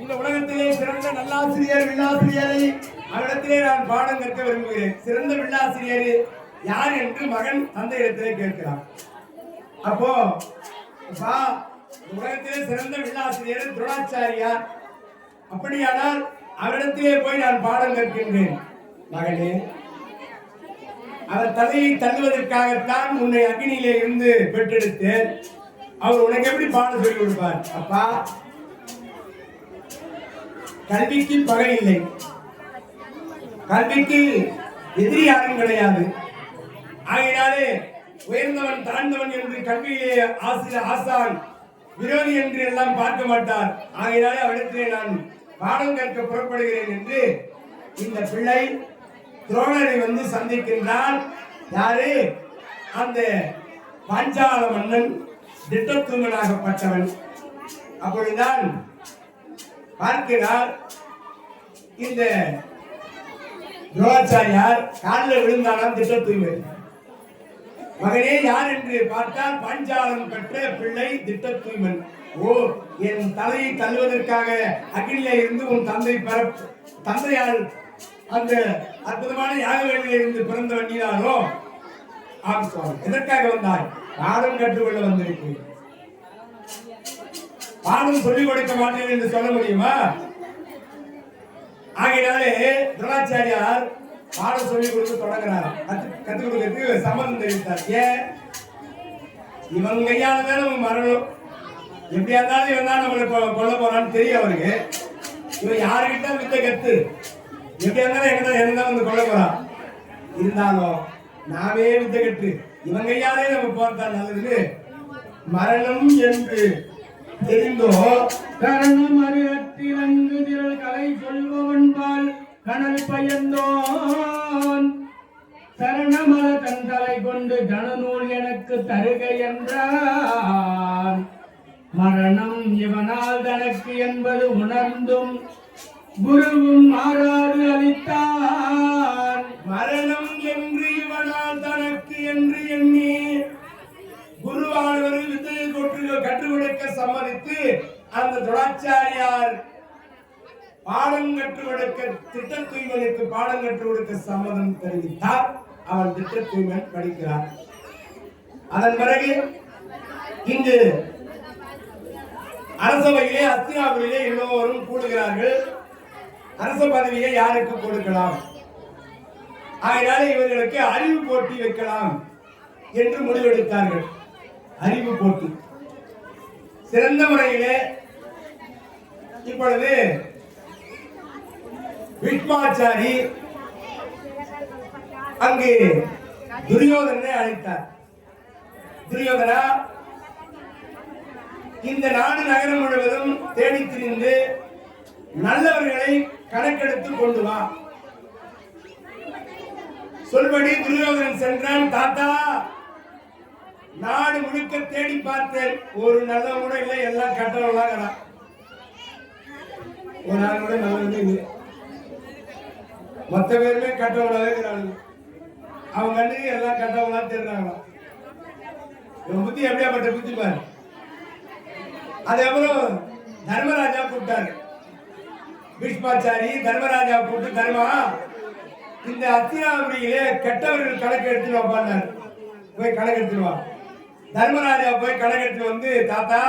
இந்த உலகத்திலே சிறந்த நல்லாசிரியர் வில்லாசிரியரை அவரிடத்திலே நான் பாடம் கற்க விரும்புகிறேன். சிறந்த வில்லாசிரியர் யார் என்று மகன் தந்தையிடத்திலே கேட்கிறார். அப்போ உலகத்திலே சிறந்த வில்லாசிரியர் துரோணாச்சாரியார். அப்படியானால் அவரிடத்திலே போய் நான் பாடம் கற்கின்றேன். மகனே, அவர் தலையை தள்ளுவதற்காகத்தான் உன்னை அக்னியிலே இருந்து பெற்றெடுத்தேன். அவர் உனக்கு எப்படி பாடம் சொல்லிக் கொடுப்பார்? அப்பா, கல்விக்கு பகை இல்லை, கல்விக்கு எதிரி யாரும் கிடையாது. ஆகையினாலே உயர்ந்தவன் தாழ்ந்தவன் என்று கல்வியிலே ஆசிரியர் ஆசான் விரோதி என்று எல்லாம் பார்க்க மாட்டார். ஆகையினாலே அவரிடத்திலே நான் பாடம் கற்க புறப்படுகிறேன் என்று இந்த பிள்ளை துரோணரை வந்து சந்திக்கின்றான். யாரு? அந்த பாஞ்சால மன்னன் திட்டத்தூங்கனாகப்பட்டவன். அப்பொழுதுதான் பார்க்கிறார், இந்த துரோணாச்சாரியார் காலில் விழுந்தானாம் திட்டத்தூய்மை. மகனே யார் என்று பார்த்தால் பாஞ்சாலம் பெற்ற பிள்ளை திட்டத்தூய்மன். ஓ, என் தலையை தள்ளுவதற்காக அகிலே இருந்து உன் தந்தையால் அந்த அற்புதமான யாக வேலையில் இருந்து பிறந்தவன் நீதானோ? எதற்காக வந்தாய்? பாடம் கற்றுக்கொள்ள வந்திருக்கிறேன். பாடம் சொல்லிக் கொடுக்க மாட்டேன் என்று சொல்ல முடியுமா? ஆகையினாலே துரோணாச்சாரியார் பாடம் சொல்லிக் கொடுத்து தொடங்குறார். கற்றுக் கொடுக்கிறதுக்கு சம்மதம் தெரிவித்தார். ஏன்? இவன் கையால தான் நம்ம மரணம். எப்படியா இருந்தாலும் இவன் தான் நம்மளை கொல்ல போறான்னு தெரியும் அவருக்கு. இவன் யாருக்கிட்ட வித்த கத்து, எப்படியா இருந்தாலும் என்ன வந்து கொல்ல போறான். இருந்தாலும் நாமே வித்த கட்டு, இவன் கையாலே நம்ம போறதா நல்லது. மரணம் என்று தெரிந்தோ கரணம் அறிவற்றிலங்கு திரள் கலை சொல்பவன் பால் கனல் பயந்தோன் சரணமல தந்தலை கொண்டு ஜனநூல் எனக்கு தருக என்றான். மரணம் இவனால் தனக்கு என்பது உணர்ந்தும் குருவும் மாறாறு அளித்தான். மரணம் என்று இவனால் தனக்கு என்று எண்ணி குருவானவர் வித்தையை கற்றுக் கொடுக்க சம்மதித்து அந்த துரோணாச்சாரியார் பாடம் கற்றுக் கொடுக்க திட்டத்தூய்மனுக்கு பாடம் கற்றுக் கொடுக்க சம்மதம் தெரிவித்தார். அவன் திட்டத்தூய்மன் படிக்கிறார். அதன் பிறகு இங்கு அரசவையிலே அஸ்தினாபுரியிலே எல்லோரும் கூடுகிறார்கள். அரச பதவியை யாருக்கு கொடுக்கலாம்? ஆகையால இவர்களுக்கு அறிவு போட்டி வைக்கலாம் என்று முடிவெடுத்தார்கள். அறிவு போட்டி சிறந்த முறையிலே இப்பொழுது விஷ்மாச்சாரி அங்கு துரியோதனை அழைத்தார். துரியோதனா, இந்த நாடு நகரம் முழுவதும் தேடி திரிந்து நல்லவர்களை கணக்கெடுத்து கொண்டு வா. சொல்படி துரியோதனன் சென்றான். தாத்தா, நாடு முழுக்க தேடி பார்த்தேன், ஒரு நல்ல கூட இல்லை, எல்லாம் கட்டவங்களா. ஒரு நாள் கூட நல்லது இல்லை, மொத்த பேருமே கட்டவங்களாவே இருக்கிறாங்க. அவங்க கண்ணுக்கு எல்லாம் கட்டவங்களா தெரிஞ்சாங்களா. புத்தி எப்படியாப்பட்ட புத்தி பாரு. அதுக்கப்புறம் தர்மராஜா கூப்பிட்டாரு. பீஷ்மாச்சாரி தர்மராஜா கூப்பிட்டு, தர்மா, இந்த அத்தினாபுரியிலே கெட்டவர்கள் கணக்கு எடுத்துட்டு வாப்பாரு. போய் கணக்கு எடுத்துருவா. தர்மராஜா போய் கணக்கு எடுத்துட்டு வந்து, தாத்தா,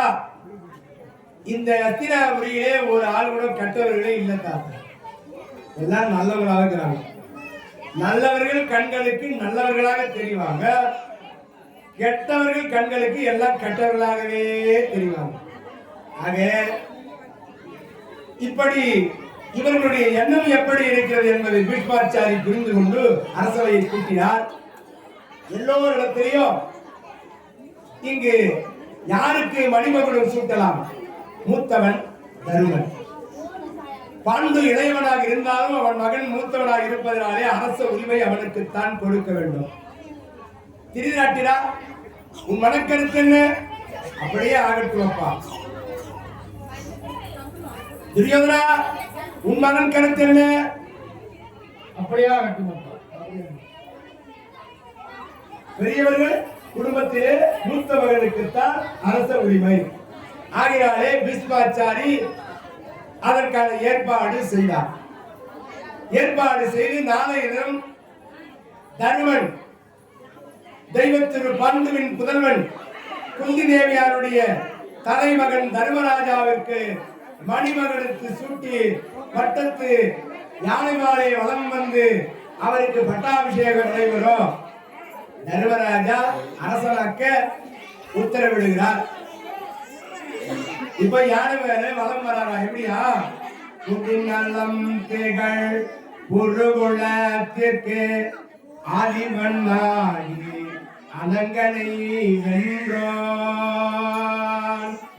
இந்த அத்தினாபுரியிலே ஒரு ஆள் கூட கெட்டவர்களே இல்லை தாத்தா, எல்லாம் நல்லவர்களாக இருக்கிறாங்க. நல்லவர்கள் கண்களுக்கு நல்லவர்களாக தெரிவாங்க, கெட்டவர்கள் கண்களுக்கு எல்லாம் கெட்டவர்களாகவே தெரிவாங்க. ஆக இப்படி இவர்களுடைய எண்ணம் எப்படி இருக்கிறது என்பதை பீஷ்மாச்சாரி புரிந்து கொண்டு அரசவையை கூட்டினார். எல்லோரிடத்திலையும் இங்கு யாருக்கு மணிமகுடம் சூட்டலாம்? மூத்தவன் தருமன். பாண்டு இளையவனாக இருந்தாலும் அவன் மகன் மூத்தவனாக இருப்பதனாலே அரச உரிமை அவனுக்குத்தான் கொடுக்க வேண்டும். திருநாட்டினா உன் மனக்கருத்து என்ன? அப்படியே ஆகட்டும் அப்பா. துரியோதனா, உன் மகன் கருத்து என்ன? அப்படியே ஆகட்டும் அப்பா. பெரியவர்கள் குடும்பத்திலே மூத்த மகனுக்குத்தான் அரச உரிமை. ஆகையாலே பீஷ்மாச்சாரி அதற்கான ஏற்பாடு செய்தார். ஏற்பாடு செய்து நாளைய தினம் தருமன் தெய்வத்திரு பந்துவின் புதல்வன் குந்தி தேவியாருடைய தலைமகன் தர்மராஜாவிற்கு மணிமகனுக்கு சூட்டி பட்டத்து யானை மாலை வலம் வந்து அவருக்கு பட்டாபிஷேகம் நடைபெறும். தர்மராஜா அரசனாக்க உத்தரவிடுகிறார். இப்ப யானை மேல வலம் வராரா? எப்படியா? புதிநலம் திகழ் புருகுலத்திற்கு ஆதிமன்னாகி அனங்கனை வென்றான்.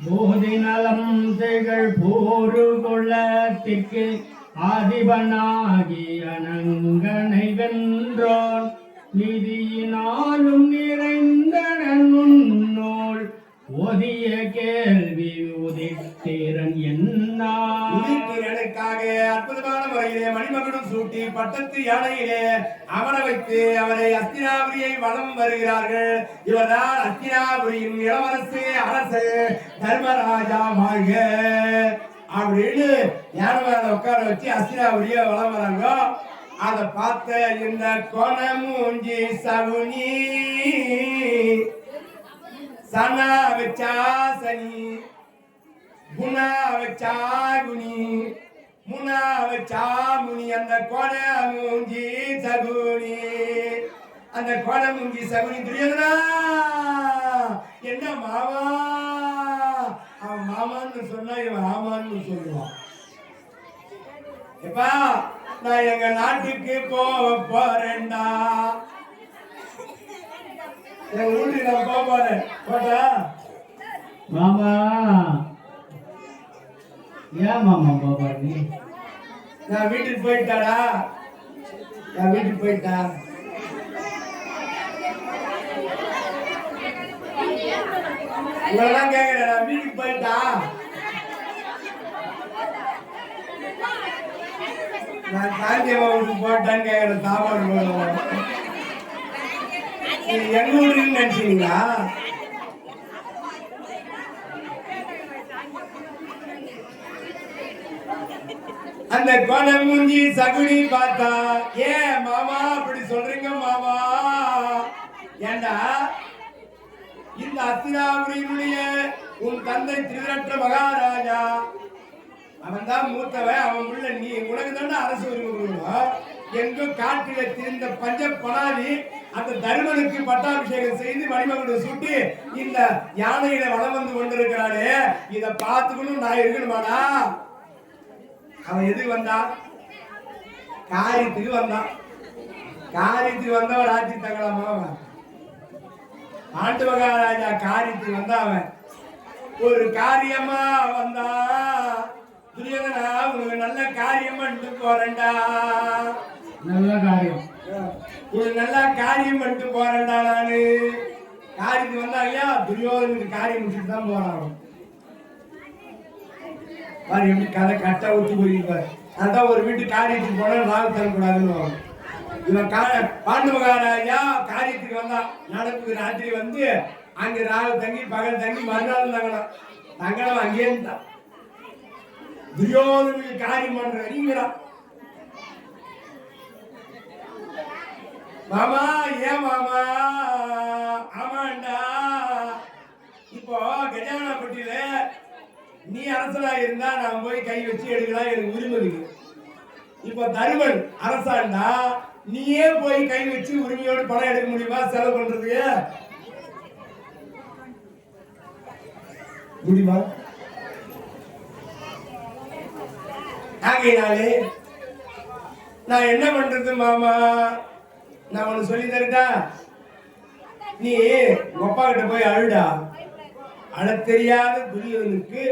போதிநலம் திகழ் போருகுலத்திற்கு ஆதிபனாகி அனங்கனை வென்றோன். நிதியினாலும் நிறைந்தனன் உன்னோள் ஓதிய கேள்வி உதித்திரன் என்னார். உதித்திரனுக்காக அற்புதமான முறையிலே மணிமகுடம் சூட்டி பட்டத்து யானையிலே அமர வைத்து அவரை அஸ்தினாபுரியை வலம் வருகிறார்கள். இவர்தான் அஸ்தினாபுரியின் இளவரசு அரசு தர்மராஜா வாழ்க அப்படின்னு யானை மேல உட்கார வச்சு அஸ்தினாபுரியை வலம் வராங்க. அதை பார்த்த இந்த கோணமூஞ்சி சகுனி சனா வச்சா சனி, குணா வச்சா குனி, முனா வச்சா முனி, அந்த கோணமூஞ்சி சகுனி, அந்த கோணமூஞ்சி சகுனி. துரியோதனா, என்ன மாமா? அவன் மாமான்னு சொன்னா இவன் ஆமான்னு சொல்லுவான். எப்பா, நான் எங்க நாட்டுக்கு போறேன்டா, என் ஊருக்கு நான் போறேன். போட்டா மாமா, ஏன் மாமா போற? நீ நான் வீட்டுக்கு போயிட்டாடா, நான் வீட்டுக்கு போயிட்டா. இவ்வளவுதான் கேக்குறேன், நான் வீட்டுக்கு போயிட்டா. நான் காந்தியம்மாவுக்கு போட்டான்னு கேக்குறேன். சாப்பாடு எங்க ஊருன்னு நினைச்சீங்களா? அந்த கோணமூஞ்சி சகுனி பார்த்தா, ஏன் மாமா அப்படி சொல்றீங்க மாமா? ஏண்டா, இந்த அஸ்தினாபுரியினுடைய உன் தந்தை திருதராஷ்டிர மகாராஜா, அவன் தான் மூத்தவன். அவன் உள்ள நீ உனக்கு தானே அரசு உரிமை கொடுக்கணும். எங்கோ காட்டில திரிந்த பஞ்ச பனாதி அந்த தருமனுக்கு பட்டாபிஷேகம் செய்து மணிமகுடம் சூட்டி இந்த யானையில வளம் வந்து கொண்டிருக்கிறானே, இத பார்த்துக்கணும் நான் இருக்கணுமாடா? அவன் எதுக்கு வந்தான்? காரியத்துக்கு வந்தான். காரியத்துக்கு வந்தவன் ஆட்சி தங்கலாமா? அவன் ஆண்டு மகாராஜா காரியத்துக்கு வந்தா அவன் ஒரு காரியமா வந்தா. துரியோதனா, உனக்கு நல்ல காரியம் பண்ணிட்டு போறேன்டா. நல்ல காரியம். ஒரு நல்லா காரியம் பண்ணிட்டு போறேன்டா நானு. காரியத்துக்கு வந்தா ஐயா துரியோதனுக்கு காரியம் முடிச்சுட்டு தான் போறான். பாரு எப்படி கதை கட்டா ஊற்றி போயிருப்பாரு. அதான் ஒரு வீட்டு காரியத்துக்கு போனா ராகு தரக்கூடாதுன்னு இவன் பாண்டு மகாராஜா காரியத்துக்கு வந்தா நடப்புக்கு ராத்திரி வந்து அங்க ராகு தங்கி பகல் தங்கி மறுநாள் தங்கலாம். தங்கலாம் அங்கேயே இருந்தான். துரியோதனுக்கு காரியம் பண்ற நீங்களாம் மாமா. ஏன் மாமா? ஆமாண்டா, இப்போ கஜானாப்பட்டியில நீ அரசனா இருந்தா நான் போய் கை வச்சு எடுக்கலாம், எனக்கு உரிமை இருக்கு. இப்போ தருமன் அரசாண்டா நீயே போய் கை வச்சு உரிமையோடு பணம் எடுக்க முடியுமா? செலவு பண்றதுக்கு முடியுமா? ஆகையினாலே நான் என்ன பண்றது மாமா? நான் உனக்கு சொல்லி தரட்டா? நீ அப்பா கிட்ட போய் அழுடா. அழ தெரியாத துரியோதனுக்கு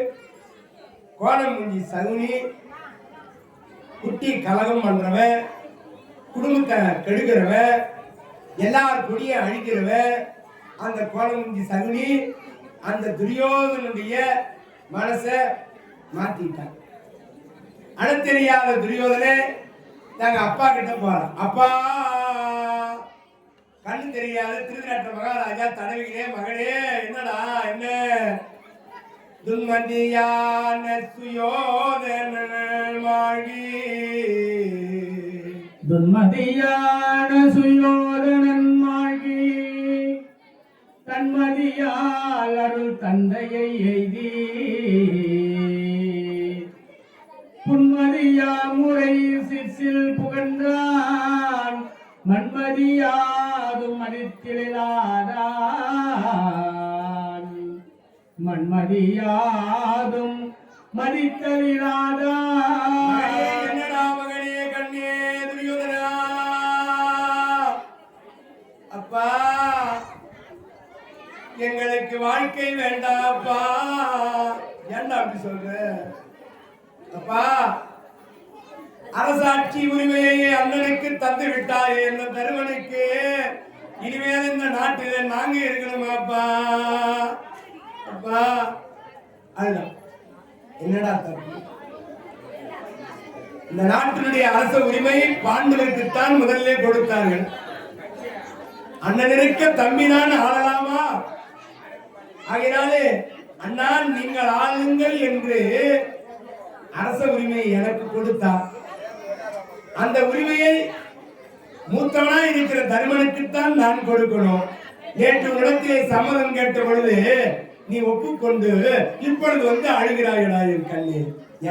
கோணம் முஞ்சி சகுனி, குட்டி கலகம் பண்றவன், குடும்பத்தை கெடுக்கிறவன், எல்லார் கொடிய அழிக்கிறவன் அந்த கோணம் முஞ்சி சகுனி அந்த துரியோதனுடைய மனசை மாத்திட்டான். அழ தெரியாத துரியோதனே நாங்க அப்பா கிட்ட போறோம். அப்பா, கண்ணு தெரியாத திருநாட்ட மகாராஜா தடவிகளே மகளே, என்னடா என்ன? துன்மதியான சுயோதனன் மாகி, துன்மதியான சுயோதனன் மாகி, தன்மதியால் அருள் தந்தையை எய்தி, புன்மதியா முறை சிற்சில் புகன்றான், மன்மதியாதும் மதித்திலாதான், மன்மதியாதும் மதித்தலிலாதான். என்னடா மகனே கண்ணே துரியோதனா? அப்பா, எங்களுக்கு வாழ்க்கை வேண்டாப்பா. ஏன்டா அப்படி சொல்ற? அப்பா, அரசாட்சி உரிமையை அண்ணனுக்கு தந்து விட்டாயே என்ற தருவனுக்கு இனிமேல் இந்த நாட்டில நாங்க இருக்கணுமாப்பா? அப்பா, அதுதான் என்னடா தப்பு? இந்த நாட்டினுடைய அரச உரிமை பாண்டவருக்குத்தான் முதல்ல கொடுத்தார்கள். அண்ணனிருக்க தம்பினான் ஆளலாமா? ஆகினாலே அண்ணா நீங்கள் ஆளுங்கள் என்று அரச உரிமையை எனக்கு கொடுத்தார். அந்த உரிமையை மூத்தவனா இருக்கிற தருமனுக்குத்தான் நான் கொடுக்கணும். நேற்று உடத்திலே சம்மதம் கேட்ட பொழுது நீ ஒப்புக்கொண்டு இப்பொழுது வந்து அழுகிறாயடா என் கண்ணே.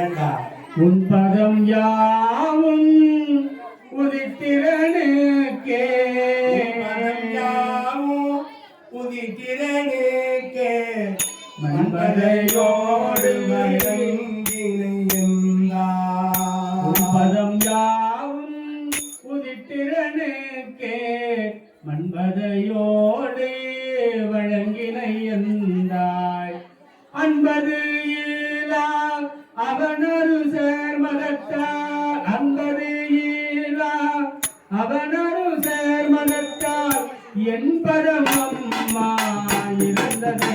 ஏண்டா? உன் பதம் யாவும் உதித்திரனுக்கே, யாவும் உதித்திரனுக்கே, மன்பதையோடு பதம் யாவும் உதித்திரனுக்கே, மன்பதையோடு வழங்கினை என்றாய். அன்பது ஈலா அவனொரு சேர்மதத்தால், அன்பது ஈலா அவனொரு சேர்மதத்தால், என் பரமம்மா இறந்ததை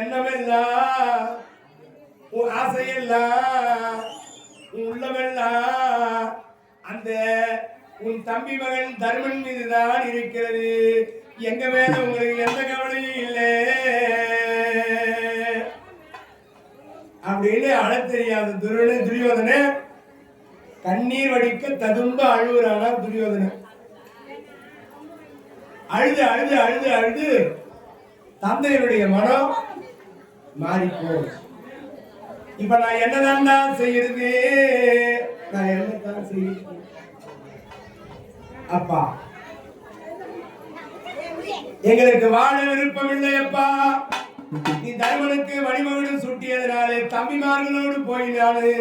எண்ணமெல்லாம் உன் ஆசையெல்லாம் உன் உள்ளமெல்லாம் அந்த உன் தம்பி மகன் தர்மன் மீதுதான் இருக்கிறது. எங்க மேல உங்களுக்கு எந்த கவலையும் இல்லை அப்படின்னு அழ தெரியாத துரியோதன கண்ணீர் வடிக்க ததும்ப அழுகுறானா துரியோதன. அழுது அழுது அழுது அழுது தந்தையினுடைய மனம் மாறிப்போ. இப்ப நான் என்னதான் செய்யறது? நான் என்னதான் செய்யறது? அப்பா, எங்களுக்கு வாழ விருப்பம் இல்லையப்பா. நீ தருமனுக்கு மணிமகனும் சுட்டியதனாலே தம்பிமார்களோடு போயினாலே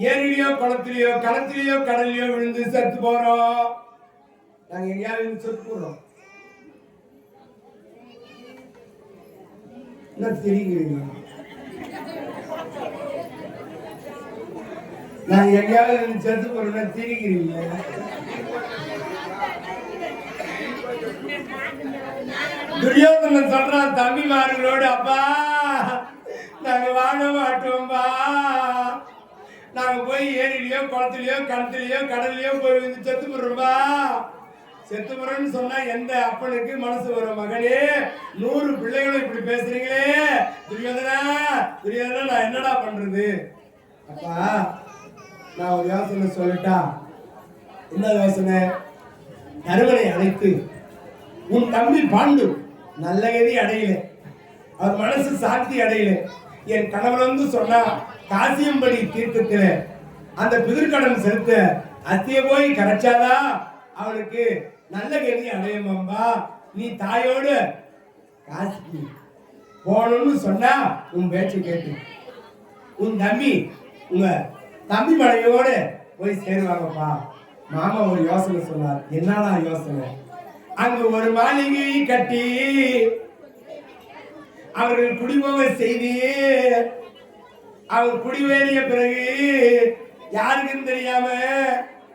ஏரியிலயோ குளத்திலயோ களத்திலயோ கடல்லையோ விழுந்து செத்து போறோம். நாங்க எங்கேயாவது செத்து போறோம். என்ன தெரியுங்க? நான் எங்கேயாவது செத்து போறேன்னா திரிக்கிறீங்க. துரியோதனன் சொல்றான் தம்பிமார்களோடு, அப்பா நாங்க வாங்க மாட்டோம்பா, நாங்க போய் ஏரியிலயோ குளத்திலயோ கிணத்துலயோ கடல்லையோ போய் வந்து செத்து போடுறோம்பா. செத்து போறோம்னு சொன்னா எந்த அப்பனுக்கு மனசு வரும்? மகனே 100 பிள்ளைகளும் இப்படி பேசுறீங்களே துரியோதனா, துரியோதனா நான் என்னடா பண்றது? அப்பா நான் ஒரு யோசனை சொல்லட்டா? என்ன யோசனை? தருமனை அழைத்து, உன் தம்பி பாண்டு நல்ல கதி அடையல, அவர் மனசு சாந்தி அடையல, என் கணவன் வந்து சொன்னா காசியம்படி தீர்த்தத்துல அந்த பிதிர்கடன் செலுத்த அத்திய போய் கரைச்சாதான் அவனுக்கு நல்ல கதி அடையுமாம்பா. நீ தாயோடு காசிக்கு போகணும்னு சொன்னா உன் பேச்சு கேட்டு உன் தம்பி உங்க தம்பி மனைவியோடு போய் சேருவாங்கப்பா. மாமா ஒரு யோசனை சொன்னார். என்னடா யோசனை? அங்கு ஒரு மாளிகை கட்டி அவர்கள் குடிபோக செய்தி, அவங்க குடிவேறிய பிறகு யாருக்கும் தெரியாம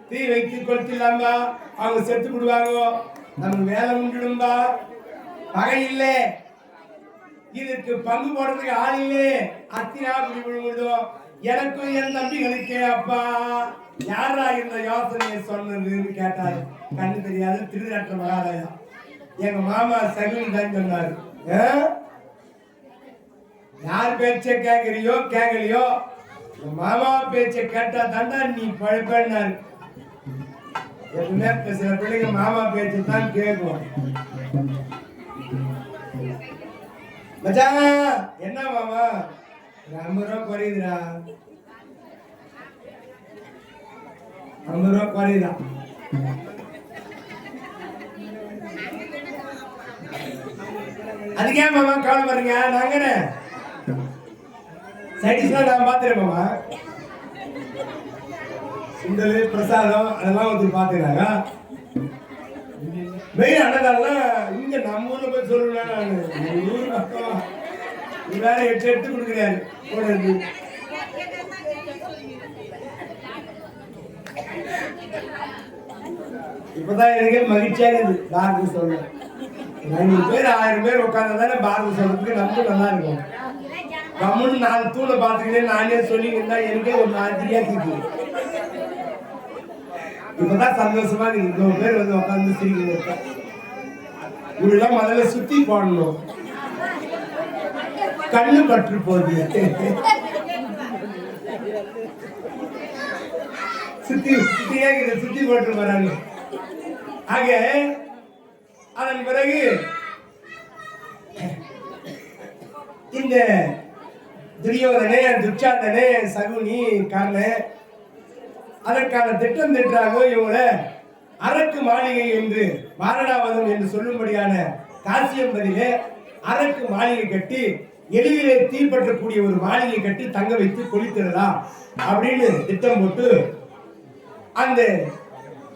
தீ வைத்து கொளுத்திடலாம்பா. அவங்க செத்து விடுவாங்க, நமக்கு வேலை முடிடும்பா. பகை இல்லை, இதற்கு பங்கு போடுறதுக்கு ஆள் இல்லை. அத்தியா குடி விடுவோம். எனக்கும் என் தம்பிகளுக்கே அப்பா யாரா இந்த யோசனையை சொன்னதுன்னு கேட்டாரு. கண்ணு தெரியாது திருநாட்டு மகாராஜா. எங்க மாமா சகுனி தான் சொன்னாரு. யார் பேச்ச கேட்கறியோ கேட்கலையோ, மாமா பேச்ச கேட்டா தாண்டா நீ பழப்பேன்னாரு. எப்பவுமே சில பிள்ளைங்க மாமா பேச்சு தான் கேட்கும். மச்சான் என்ன மாமா 50 ரூபா குறையுதுடா, 50 ரூபா குறையுதா? அதுக்கே மாமா கவலை பாருங்க. நாங்க சைடிஸ்லாம் நான் பார்த்துறேன் மாமா. சுண்டல் பிரசாதம் அதெல்லாம் வந்து பார்த்துக்கிறாங்க. மெயின் அன்னதானம்லாம் இங்க நம்ம ஊர்ல போய் சொல்லுவேன். நான் ஊர் பக்கம் வேற 8 கொடுக்குறாரு கூட இருக்கு. இப்பதான் எனக்கு மகிழ்ச்சியா இருக்குது பாரதி சொல்ல. 500 பேர் 1000 பேர் உட்கார்ந்தாதானே பாரதி சொல்றதுக்கு நமக்கு நல்லா இருக்கும். கம்முன்னு 4 தூளை பார்த்துக்கிட்டே நானே சொல்லிங்கன்னா எனக்கே ஒரு மாதிரியா இருக்குது. இப்பதான் சந்தோஷமா இருக்கு. 2 பேர் வந்து உட்கார்ந்து சிரிக்க. இப்படிலாம் முதல்ல சுத்தி போடணும், கண்ணு பற்று போகுது. சுத்தி சுத்தி போட்டு வராங்க. ஆக அதன் பிறகு இந்த துரியோதனே துச்சாதனே சகுனி கர்ணன் அதற்கான திட்டம் திட்டாக இவங்களை அரக்கு மாளிகை என்று மாரணாவதம் என்று சொல்லும்படியான காசியம்பதியிலே அரக்கு மாளிகை கட்டி எளிதிலே தீப்பற்றக்கூடிய ஒரு மாளிகை கட்டி தங்க வைத்து கொளித்திடலாம் அப்படின்னு திட்டம் போட்டு அந்த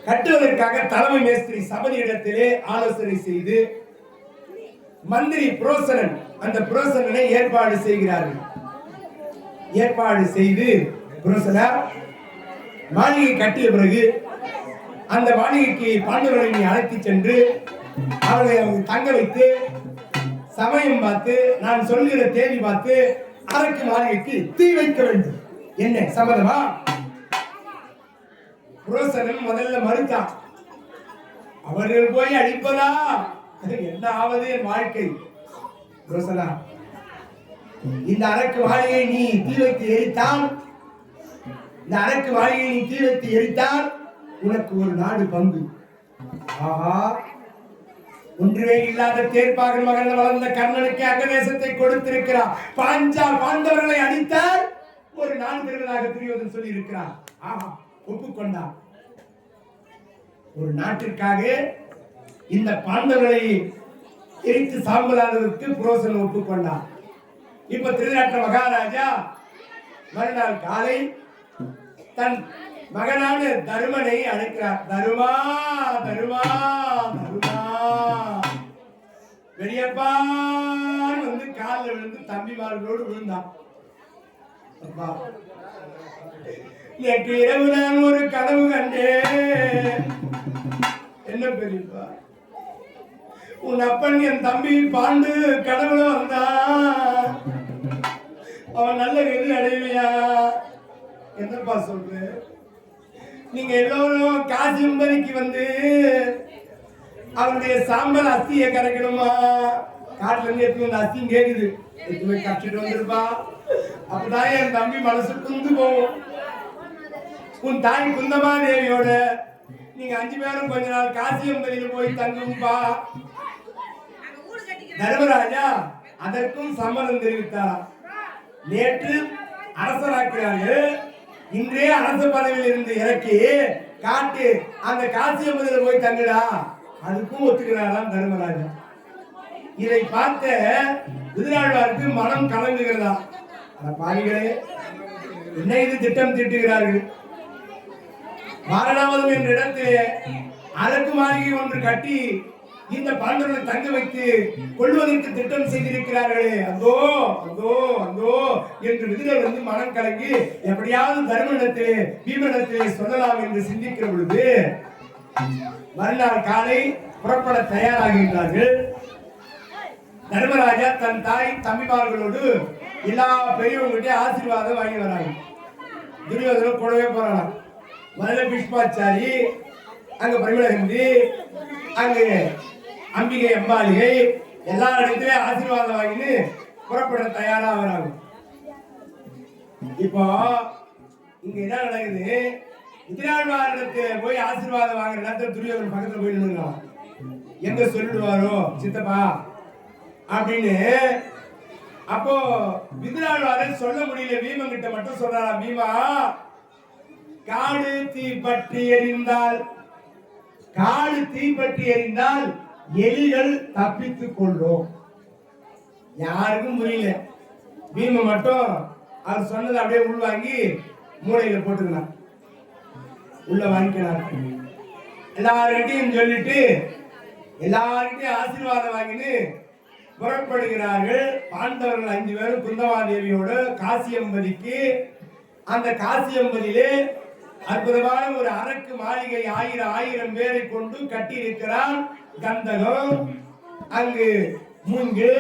கட்டுவதற்காக தலைமை மேஸ்திரி சபரியிடத்திலே ஆலோசனை செய்து மந்திரி புரோசனன் அந்த புரோசனனை ஏற்பாடு செய்கிறார்கள். ஏற்பாடு செய்து புரோசனர் மாளிகை கட்டிய பிறகு அந்த மாளிகைக்கு பாண்டவர்களை நீ அழைத்து சென்று அவர்களை தங்க வைத்து சமயம் பார்த்து நான் சொல்கிற தேதி பார்த்து அரக்கு மாளிகைக்கு தீ வைக்க வேண்டும். என்ன சம்மதமா? புரோசனன் முதல்ல மறுத்தான். அவர்கள் போய் அடிப்பதா என்ன ஆவது என் வாழ்க்கை? புரோசனா, இந்த அரக்கு மாளிகை நீ தீ வைத்து எரித்தால், இந்த அரக்கு மாளிகை நீ தீ வைத்து எரித்தால் உனக்கு ஒரு நாடு பங்கு. ஆஹா, ஒன்றுமே இல்லாத தேர்ப்பாகன் மகன் வளர்ந்த கர்ணனுக்கு அங்கதேசத்தை கொடுத்திருக்கிறார். பாண்டவர்களை அடித்தால் ஒரு நாடு பெறுவதாக துரியோதனன் சொல்லி இருக்கிறார். ஆஹா, ஒப்புக்கொண்டார். ஒரு நாட்டிற்காக இந்த பாண்டவர்களை எரித்து சாம்பலாததற்கு புரோசனன் ஒப்புக்கொண்டார். இப்ப திருநாட்ட மகாராஜா மறுநாள் காலை தன் மகனான தருமனை அழைக்கிறார். தருமா தருமா தருமா பெரியப்பான்னு வந்து காலில் விழுந்து தம்பிமார்களோடு விழுந்தான். அப்பா, நேற்று இரவு நான் ஒரு கனவு கண்டேன். என்ன பெரியப்பா? உன் அப்பன் என் தம்பி பாண்டு கனவுல வந்தான். அவன் நல்ல கதி அடையலையா? என்னப்பா சொல்ற? நீங்க எல்லோரும் காசிம்பதிக்கு வந்து அவனுடைய சாம்பல் அஸ்தியை கரைக்கணுமா? காட்டுல இருந்து எடுத்து வந்து அஸ்தியும் கேக்குது, எடுத்து போய் கட்டிட்டு வந்துருப்பா. அப்பதான் என் தம்பி மனசு குந்து போகும். உன் தாய் குந்தமாதேவியோட நீங்க 5 பேரும் கொஞ்ச நாள் காசியம்பதியில போய் தங்கும்பா. தர்மராஜா அதற்கும் சம்மதம் தெரிவித்தார். நேற்று அரசராக்கிறார்கள், இன்றே அரச பதவியில் இருந்து இறக்கி காட்டு அந்த காசியம்பதியில போய் தங்குடா. அதுக்கும் ஒத்துக்கிறாராம் தர்மராஜா. இதை பார்த்த விருதாழ்வாருக்கு மனம் கலங்குகிறதா. பாவிகளே, என்ன இது திட்டம் திட்டுகிறார்கள்? வாரணாவதம் என்ற இடத்திலே அரக்கு மாளிகை ஒன்று கட்டி இந்த பாண்டவர்களை தங்க வைத்து கொள்வதற்கு திட்டம் செய்திருக்கிறார்களே, அதோ அதோ அதோ என்று விதுரர் வந்து மனம் கலங்கி எப்படியாவது தர்மனிடத்திலே பீமனிடத்திலே சொல்லலாம் என்று சிந்திக்கிற பொழுது மறுநாள் காலை புறப்பட தயாராகின்றார்கள். தர்மராஜா தன் தாய் தம்பிமார்களோடு எல்லா பெரியவங்கிட்ட ஆசீர்வாதம் வாங்கி வராங்க. துரியோதனன் கூடவே போறாங்க. முதல்ல பீஷ்மாச்சாரி, அங்க பரிமளகந்தி, அங்க அம்பிகை அம்பாலிகை, எல்லா இடத்திலே ஆசீர்வாதம் வாங்கிட்டு புறப்பட தயாரா வராங்க. இப்போ இங்க என்ன நடக்குது? விதிராழ்வாரிடத்துல போய் ஆசீர்வாதம் வாங்குற நேரத்தில் துரியோதனன் பக்கத்துல போய் நின்னுறான். எங்க சொல்லிடுவாரோ சித்தப்பா அப்படின்னு. அப்போ விதிராழ்வாரை சொல்ல முடியல, பீமன் கிட்ட மட்டும் சொல்றாரா, பீமா காடு தீப்பற்றி எரிந்தால் எலிகள் தப்பித்துக் கொள்ளும். யாருக்கும் புரியல. பீம மட்டும் அவர் சொன்னதை அப்படியே உள்வாங்கி மூளையில போட்டுக்கலாம், உள்ள வாங்கிக்கிறார். எல்லார்கிட்டையும் சொல்லிட்டு எல்லார்கிட்டையும் ஆசீர்வாதம் வாங்கிட்டு புறப்படுகிறார்கள். பாண்டவர்கள் 5 பேரும் குந்தமாதேவியோடு காசியம்பதிக்கு. அந்த காசியம்பதியிலே அற்புதமான ஒரு அரக்கு மாளிகை 1000 பேரை கொண்டு கட்டி இருக்கிறான். கந்தகம், அங்கு மூங்கு,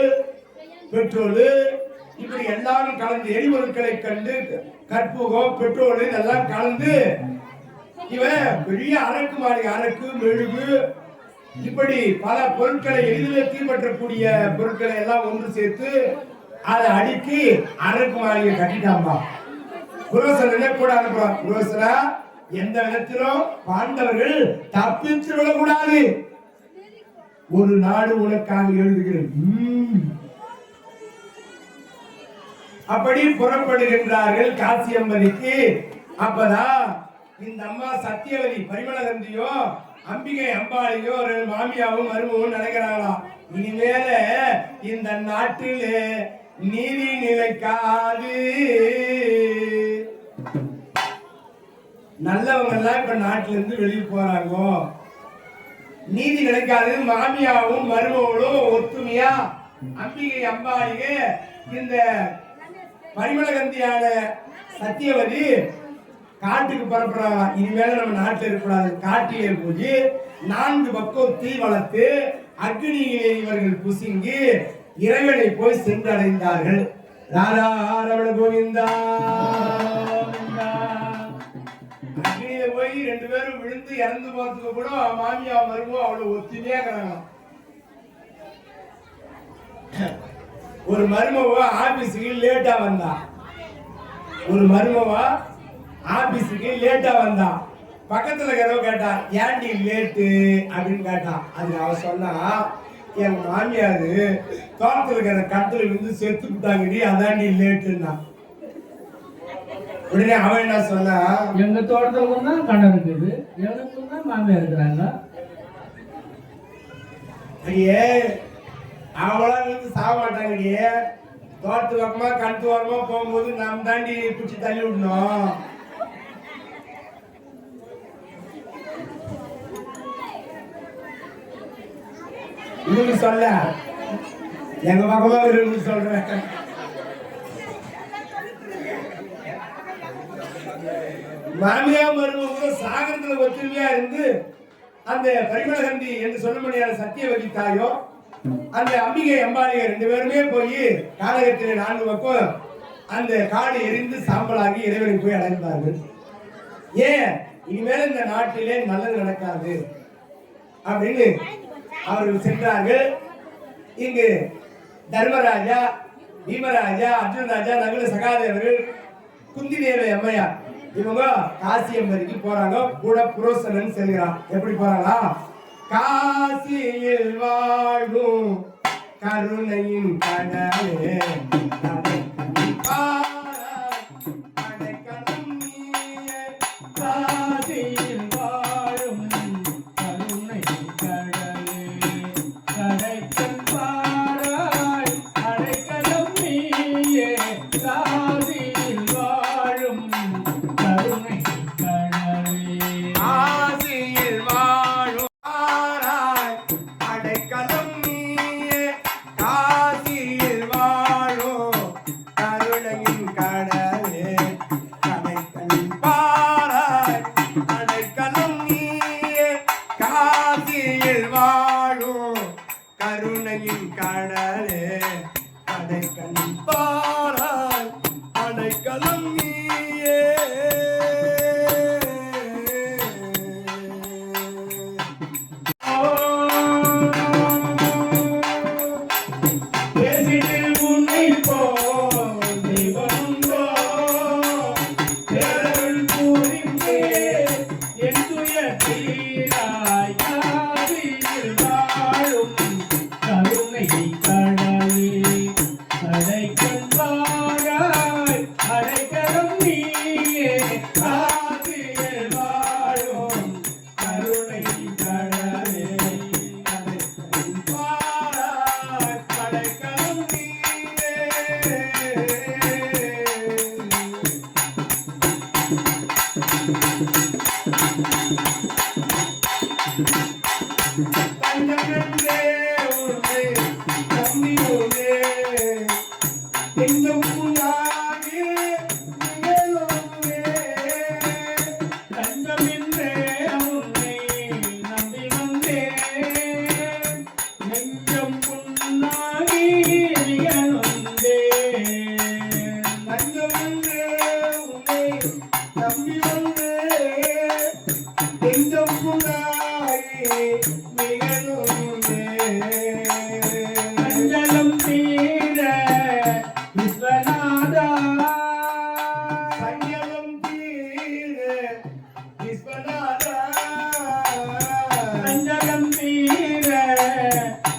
பெட்ரோல், இப்படி எல்லாரும் கலந்து எரிபொருட்களை கண்டு கற்பூகம், பெட்ரோல் இதெல்லாம் கலந்து இவன் பெரிய அரக்கு மாளிகை, அரக்கு மெழுகு, இப்படி பல பொருட்களை எளிதில் தீப்பற்றக்கூடிய பொருட்களை எல்லாம் ஒன்று சேர்த்து அதை அடுக்கி அரக்கு மாளிகை கட்டிட்டாம்பா. புரோசனை கூட அனுப்புறான். புரோசனா, எந்த விதத்திலும் பாண்டவர்கள் தப்பித்து விடக்கூடாது. ஒரு நாடு உனக்காக எழுதுகிறேன். அப்படி புறப்படுகின்றார்கள் காசியம்பதிக்கு. அப்பதான் இந்த அம்மா சத்தியவதி பரிமளகந்தியோ அம்பிகை அம்பாளியோ ஒரு மாமியாவும் மருமவும் நினைக்கிறாங்களாம், இனிமேல இந்த நாட்டிலே நீதி நிலைக்காது. நல்லவங்க எல்லாம் இப்ப நாட்டில இருந்து வெளியே போறாங்க, நீதி நிலைக்காது. மாமியாவும் மருமகளும் ஒத்துமையா அம்பிகை அம்பாளிகை இந்த பரிமளகந்தியான சத்தியவதி காட்டுக்கு பரப்புறாங்க. இனிமேல நம்ம நாட்டில் இருக்கக்கூடாது. காட்டிலே போய் 4 பக்கம் தீ வளர்த்து அக்னியிலே இவர்கள் புசிங்கி இறைவனை போய் சென்றடைந்தார்கள். ராதா ரமண கோவிந்தா. அக்னியில போய் 2 பேரும் விழுந்து இறந்து போறதுக்கு கூட மாமியா மருமோ அவ்வளவு ஒத்துமையா இருக்கிறாங்க. ஒரு மருமவ ஆபீஸுக்கு லேட்டா வந்தா, பக்கத்துல கதவு கேட்டா, ஏன்டி லேட்டு அப்படின்னு கேட்டா. அது அவ சொன்னா, என் மாமியாரு தோட்டத்துல இருக்கிற கட்டுல இருந்து செத்து விட்டாங்கடி, அதாண்டி லேட்டுன்னா. உடனே அவன் என்ன சொன்னா, எங்க தோட்டத்துல தான் கண்ணு இருக்குது, எனக்கும் தான் மாமியார் இருக்கிறாங்க. ஐயே, அவளா வந்து சாக மாட்டாங்கடியே. தோட்டத்து பக்கமா கணத்து ஓரமா போகும்போது நம்ம தாண்டி பிடிச்சி தள்ளி விடணும். இவங்க சொல்ல எங்க பக்கமா இருக்கு சொல்றேன். மாமியா மருமக சாகரத்துல ஒற்றுமையா இருந்து அந்த பரிமளகந்தி என்று சொல்ல முடியாத சத்தியவதி தாயோ அந்த அம்பிகை அம்பாளிய 2 பேருமே போய் காலகத்தில் 4 பக்கம் அந்த காடு எரிந்து சாம்பலாகி இறைவனை போய் அடைந்தார்கள். ஏன் இனிமேல் இந்த நாட்டிலே நல்லது நடக்காது அப்படின்னு அவர்கள் சென்றார்கள். இங்கு தர்மராஜா, பீமராஜா, அர்ஜுனராஜா, நகுல சகாதேவர்கள், குந்தி தேவி அம்மையார் இவங்க காசியம்பதிக்கு போறாங்க. கூட புரோசனன் செல்கிறான். எப்படி போறாங்களா? காசியில் வாழும் கருணையின் கடலே கருணையின் கடலே கடைக்கண் பாராய் அடைக்கலம் நீயே.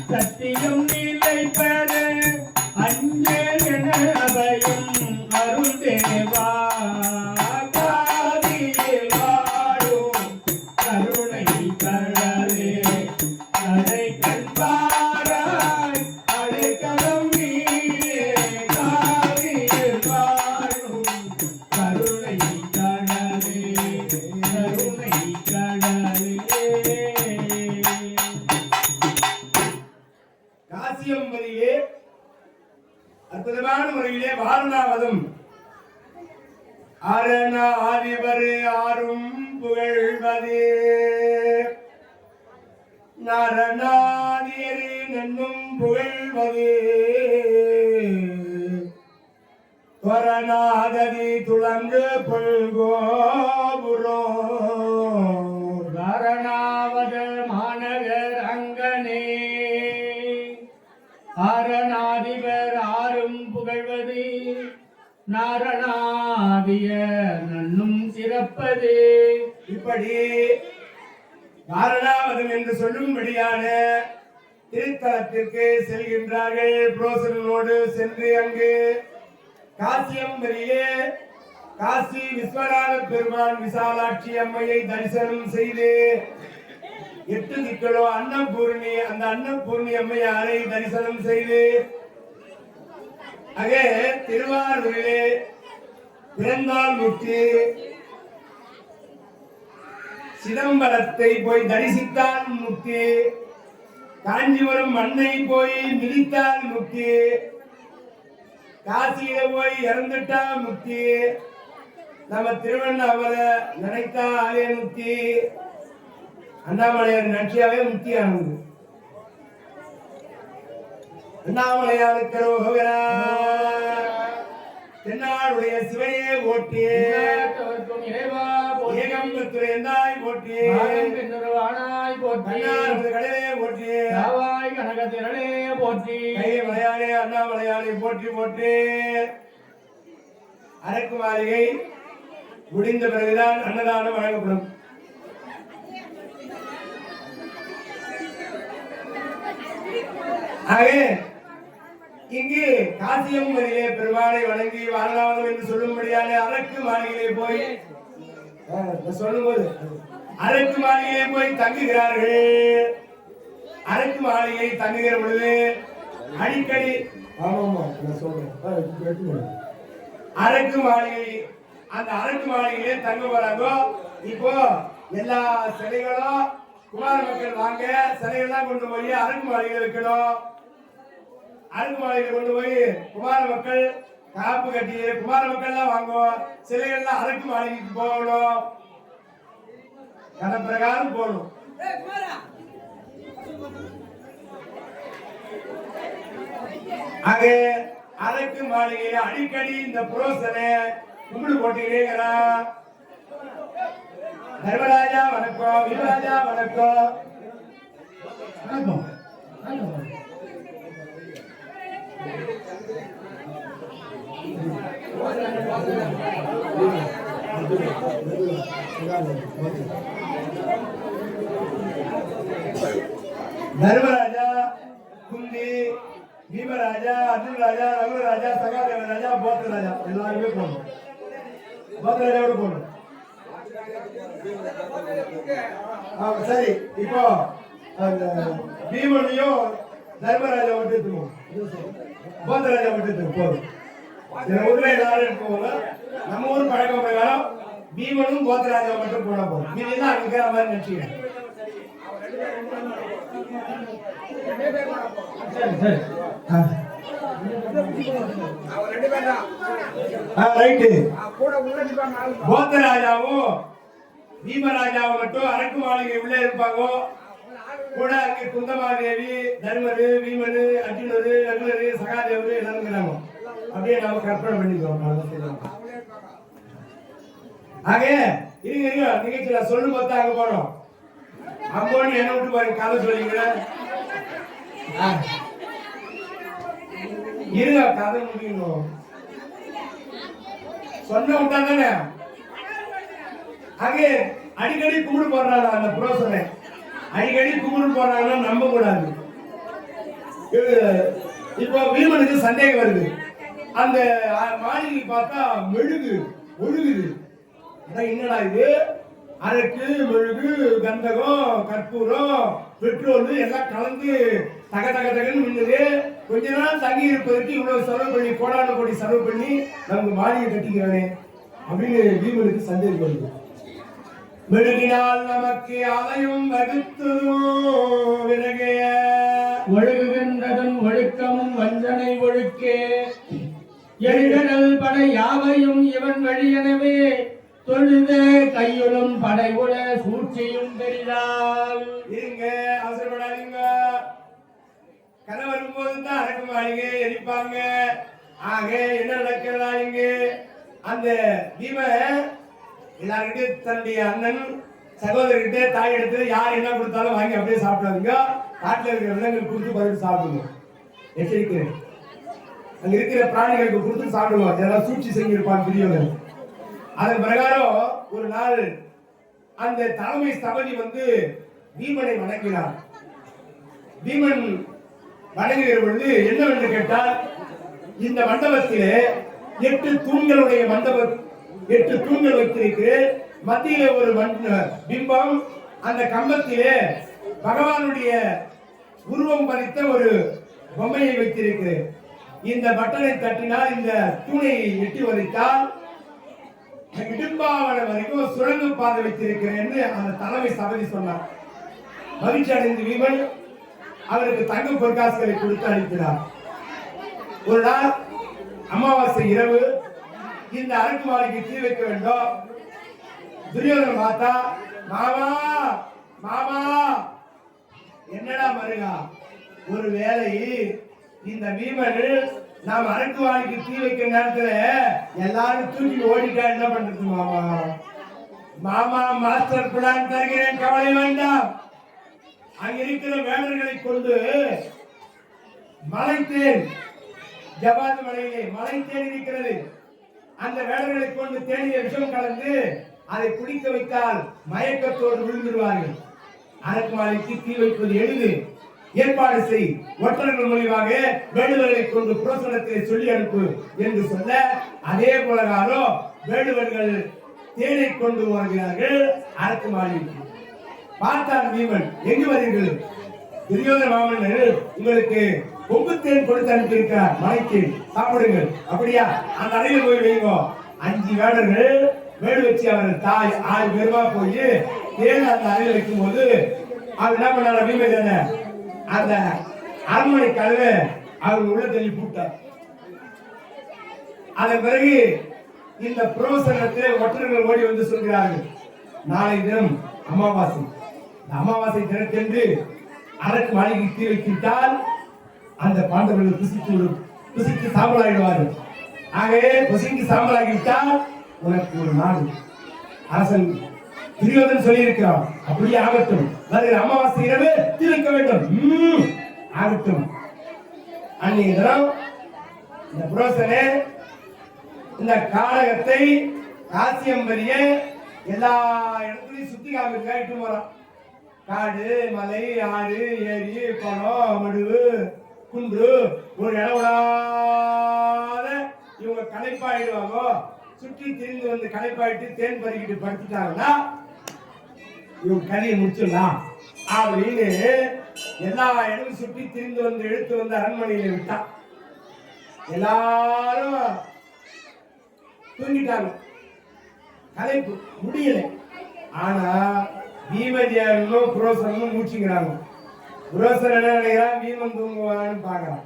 சத்தியம் நிலை பெற அஞ்சல் என அபயம் அருள் தேவா. காதியில் வாழும் கருணை கடலே அடைக்கண் பாராய் அடைக்கலம் நீயே. காதியில் வாழும் கருணை கடலே கருணை கடலே. காசியம்பதியே அற்புதமான முறையிலே வாரணாவதம் அரணாதிபர் ஆறும் புகழ்வதே நரணாதியரே நன்னும் புகழ்வதே துவரணாததி துளங்கு புல்கோபுரோ வாரணாவத மாநகர் அங்கனே ஆரணாதிபர் ஆறும் புகழ்வது நாரணாதிய நன்னும் சிறப்பது. இப்படி வாரணாவதம் என்று சொல்லும்படியான திருத்தலத்திற்கு செல்கின்றார்கள். புரோசனோடு சென்று அங்கு காசியம்பதியிலே காசி விஸ்வநாத பெருமான் விசாலாட்சி அம்மையை தரிசனம் செய்து 8 திக்களோ அன்னபூர்ணி அந்த அன்னபூர்ணி அம்மையாரை தரிசனம் செய்து அங்கே திருவாரூரிலே பிறந்தால் முத்தி சிதம்பரத்தை போய் தரிசித்தால் முத்தி காஞ்சிபுரம் மண்ணை போய் மிதித்தால் முக்தி, காசியில போய் இறந்துட்டா முக்தி, நம்ம திருவண்ணாமலை நினைத்தாலே முக்தி. அண்ணாமலையார் நன்றியாவே முக்தி ஆனது. அண்ணாமலையாருக்கு ரோகவரா, தென்னாடுடைய சிவையே ஓட்டி, ஏகம்பத்துறையந்தாய் போற்றி, கடலே போற்றி, கனகத்திரளே போற்றி, மலையாளே அண்ணாமலையாளே போற்றி போற்றி. அரக்கு மாளிகை முடிந்த பிறகுதான் அன்னதானம் வழங்கப்படும். ஆகவே இங்கு காசியம்மனிலே பெருமாளை வணங்கி வாழலாம் என்று சொல்லும்படியான அரக்கு மாளிகையிலே போய் சொல்லும்போது அரக்கு மாளிகையிலே போய் தங்குகிறார்கள். அரக்கு மாளிகை தங்குகிற பொழுது அடிக்கடி அரக்கு மாளிகை, அந்த அரக்கு மாளிகையிலே தங்க போறாங்க. இப்போ எல்லா சிலைகளும் குமார மக்கள் வாங்க சிலைகள்லாம் கொண்டு போய் அரக்கு மாளிகையில் வைக்கணும். அரக்கு மாளிகையில் கொண்டு போய் குமார மக்கள் காப்பு கட்டி குமார மக்கள் எல்லாம் வாங்குவோம். சிலைகள்லாம் அரக்கு மாளிகைக்கு போகணும், கனப்பிரகாரம் போகணும். ஆக அரக்கு மாளிகையில அடிக்கடி இந்த புரோசனை கும்பிடு போட்டுக்கிட்டே இருக்கிறான். தர்மராஜா வணக்கம், வீரராஜா வணக்கம். தர்மராஜா, குந்தி, பீமராஜா, அர்ஜுன் ராஜா, ரகுராஜா, சகாதேவ ராஜா, போத்த ராஜா எல்லாருமே போகணும். போத்த ராஜாவோட போகணும். சரி, இப்போ பீமனையும் தர்மராஜா மட்டும் எடுத்துக்கணும், போத்த ராஜா மட்டும் எடுத்துக்கணும் போதும். ஊர்ல எல்லாரும் எடுத்துக்கோங்க. நம்ம ஊர் பழக்கம் பிரகாரம் பீமனும் போத்த ராஜா மட்டும் போனா போதும். நீங்க எல்லாம் அங்க இருக்கிற மாதிரி நினைச்சீங்க. போத்தராஜாவும் பீமராஜாவும் மட்டும் அரக்கு மாளிகை உள்ளே இருப்பாங்க. கூட அங்கே குந்தமாதேவி, தர்மரு, பீமரு, அர்ஜுனரு, ரகுலரு, சகாதேவரு எல்லாரும் இருக்கிறாங்க. அப்படியே நாம கற்பனை பண்ணிக்கிறோம். ஆக இருங்க நிகழ்ச்சியில சொல்லு பார்த்தா அங்க போனோம். அம்போன்னு என்ன விட்டு பாருங்க, கதை சொல்லிக்கிறேன். இருங்க கதை முடியணும். சொன்ன விட்டா தானே. அங்கே அடிக்கடி கும்பிடு போடுறாங்க. அந்த புரோசனை அடிக்கடி கும்பிடு போடுறாங்கன்னா நம்ப கூடாது. இப்போ வீமனுக்கு சந்தேகம் வருது. அந்த மாளிகை பார்த்தா மெழுகு ஒழுகுது. என்னடா இது, அரக்கு, மெழுகு, கந்தகம், கற்பூரம், பெட்ரோல் எல்லாம் கலந்து தக தக தகன்னு மின்னுது. கொஞ்ச நாள் தங்கி இருப்பதற்கு இவ்வளவு செலவு பண்ணி கோடான கோடி செலவு பண்ணி நமக்கு மாளிகை கட்டிக்கிறானே அப்படின்னு பீமனுக்கு சந்தேகம் வருது. மெழுகினால் நமக்கு அலையும் வகுத்தும் விலகைய ஒழுகுகின்றதும் ஒழுக்கமும் வஞ்சனை ஒழுக்கே எழுகடல் படை யாவையும் இவன் வழியெனவே தொழுத கையுளும் படையுட சூழ்ச்சியும் பெரிதால். இருங்க, அவசரப்படாதீங்க. கதை வரும்போது தான் அரக்கு மாளிகை எரிப்பாங்க. ஆக என்ன நடக்கிறதா இங்க, அந்த பீம எல்லாருக்கிட்டே தன்னுடைய அண்ணன் சகோதரர்கிட்ட தாய் எடுத்து யார் என்ன கொடுத்தாலும் வாங்கி அப்படியே சாப்பிடாதீங்க. காட்டில் இருக்கிற விலங்குகள் கொடுத்து பதில் சாப்பிடுங்க, எச்சரிக்கிறேன். அங்க இருக்கிற பிராணிகளுக்கு கொடுத்து சாப்பிடுவோம். இதெல்லாம் சூழ்ச்சி செஞ்சிருப்பான் பெரியவர்கள். அதன் பிரகாரம் ஒரு நாள் அந்த தலைமை ஸ்தபதி வந்து பீமனை வணங்கினார். பீமன் வணங்குகிற பொழுது என்னவென்று கேட்டால், இந்த மண்டபத்திலே 8 தூண்களுடைய மண்டபம், 8 தூண்கள் வைத்திருக்கு. மத்தியிலே ஒரு பிம்பம், அந்த கம்பத்திலே பகவானுடைய உருவம் பதித்த ஒரு பொம்மையை வைத்திருக்கு. இந்த பட்டனை தட்டினால், இந்த தூணை எட்டி வதைத்தால் இடும்பாவனம் வரைக்கும் சுரங்க பாதை வைத்திருக்கிறேன் என்று அந்த தலைமை சபதி சொன்னார். மகிழ்ச்சி அடைந்த வீமன் அவருக்கு தங்க பொற்காசுகளை கொடுத்து அனுப்பினார். ஒரு நாள் அமாவாசை இரவு இந்த அரக்கு மாளிகைக்கு தீ வைக்க வேண்டும். துரியோதனன் பார்த்தா, மாமா மாமா, என்னடா மருகா, ஒரு வேளை இந்த வீமன் நாம் அரக்கு மாளிகைக்கு தீ வைக்கிற நேரத்துல எல்லாரும் தூக்கி ஓடிட்டா என்ன பண்றது மாமா? மாமா மாஸ்டர் பிளான் தருகிறேன், கவலை வேண்டாம். அங்க இருக்கிற வேடர்களை கொண்டு மலைத்தேன், ஜபாது மலையிலே மலைத்தேன் இருக்கிறது. அந்த வேடர்களை கொண்டு தேனிய விஷம் கலந்து அதை குடிக்க வைத்தால் மயக்கத்தோடு விழுந்துடுவார்கள். அரக்கு மாளிகைக்கு தீ வைப்பது எளிது, ஏற்பாடு செய், ஒற்றர்கள் மூலியமாக வேடுவர்களை கொண்டு புரோசனத்தை சொல்லி அனுப்பு என்று சொல்ல, அதே போலகாரோ வேடுவர்கள் தேனை கொண்டு வருகிறார்கள் அரக்கு மாளிகைக்கு. பார்த்தார் வீமன், எங்கு வருகிறீர்கள்? துரியோதன மாமன்னர் உங்களுக்கு கொம்பு தேன் கொடுத்து அனுப்பியிருக்கிறார், மலைத்தேன், சாப்பிடுங்கள். அப்படியா? அந்த அறையில் போய் வைங்க. 5 வேடர்கள் வேடு வச்சு அவர் தாய் 6 பேருமா போய் தேன் அந்த அறையில் வைக்கும் போது அவர் என்ன பண்ணார்? வீமன் அந்த அரண்மனை கதவை அவர் உள்ள தள்ளி போட்டார். அதன் பிறகு இந்த புரோசனத்தில் ஒற்றர்கள் ஓடி வந்து சொல்கிறார்கள், நாளை தினம் அமாவாசை. அமாவாசை தினத்தன்று அரக்கு மாளிகை தீ வைத்துவிட்டால் அந்த பாண்டவர்கள் புசித்து சாம்பலாகிடுவார்கள். ஆகவே புசிக்கு சாம்பலாகிவிட்டால் உனக்கு ஒரு நாடு அரசன் துரியோதனன் சொல்லி இருக்கிறான். அப்படியே ஆகட்டும், வருகிற அமாவாசை இரவு தீ வைக்க வேண்டும். ஆகட்டும். அன்னைய தினம் இந்த புரோசனே இந்த காடகத்தை காசியம்பரிய எல்லா இடத்துலையும் சுத்தி காமிட்டு போறான். காடு, மலை, ஆறு, ஏரி, குளம், மடுவு, குன்று, ஒரு இடம் விடாத இவங்க களைப்பாயிடுவாங்க. சுற்றி திரிந்து வந்து களைப்பாயிட்டு தேன் பறிக்கிட்டு படுத்துட்டாங்கன்னா இவங்க கதையை முடிச்சிடலாம் அப்படின்னு எல்லா இடமும் சுற்றி திரிந்து வந்து இழுத்து வந்து அரண்மனையில விட்டான். எல்லாரும் தூங்கிட்டாங்க, களைப்பு முடியல. ஆனா பீமதேவனும் புரோசனும் மூச்சுங்கிறாங்க. புரோசன் என்ன நினைக்கிறான்? பீமன் தூங்குவான்னு பாக்குறான்.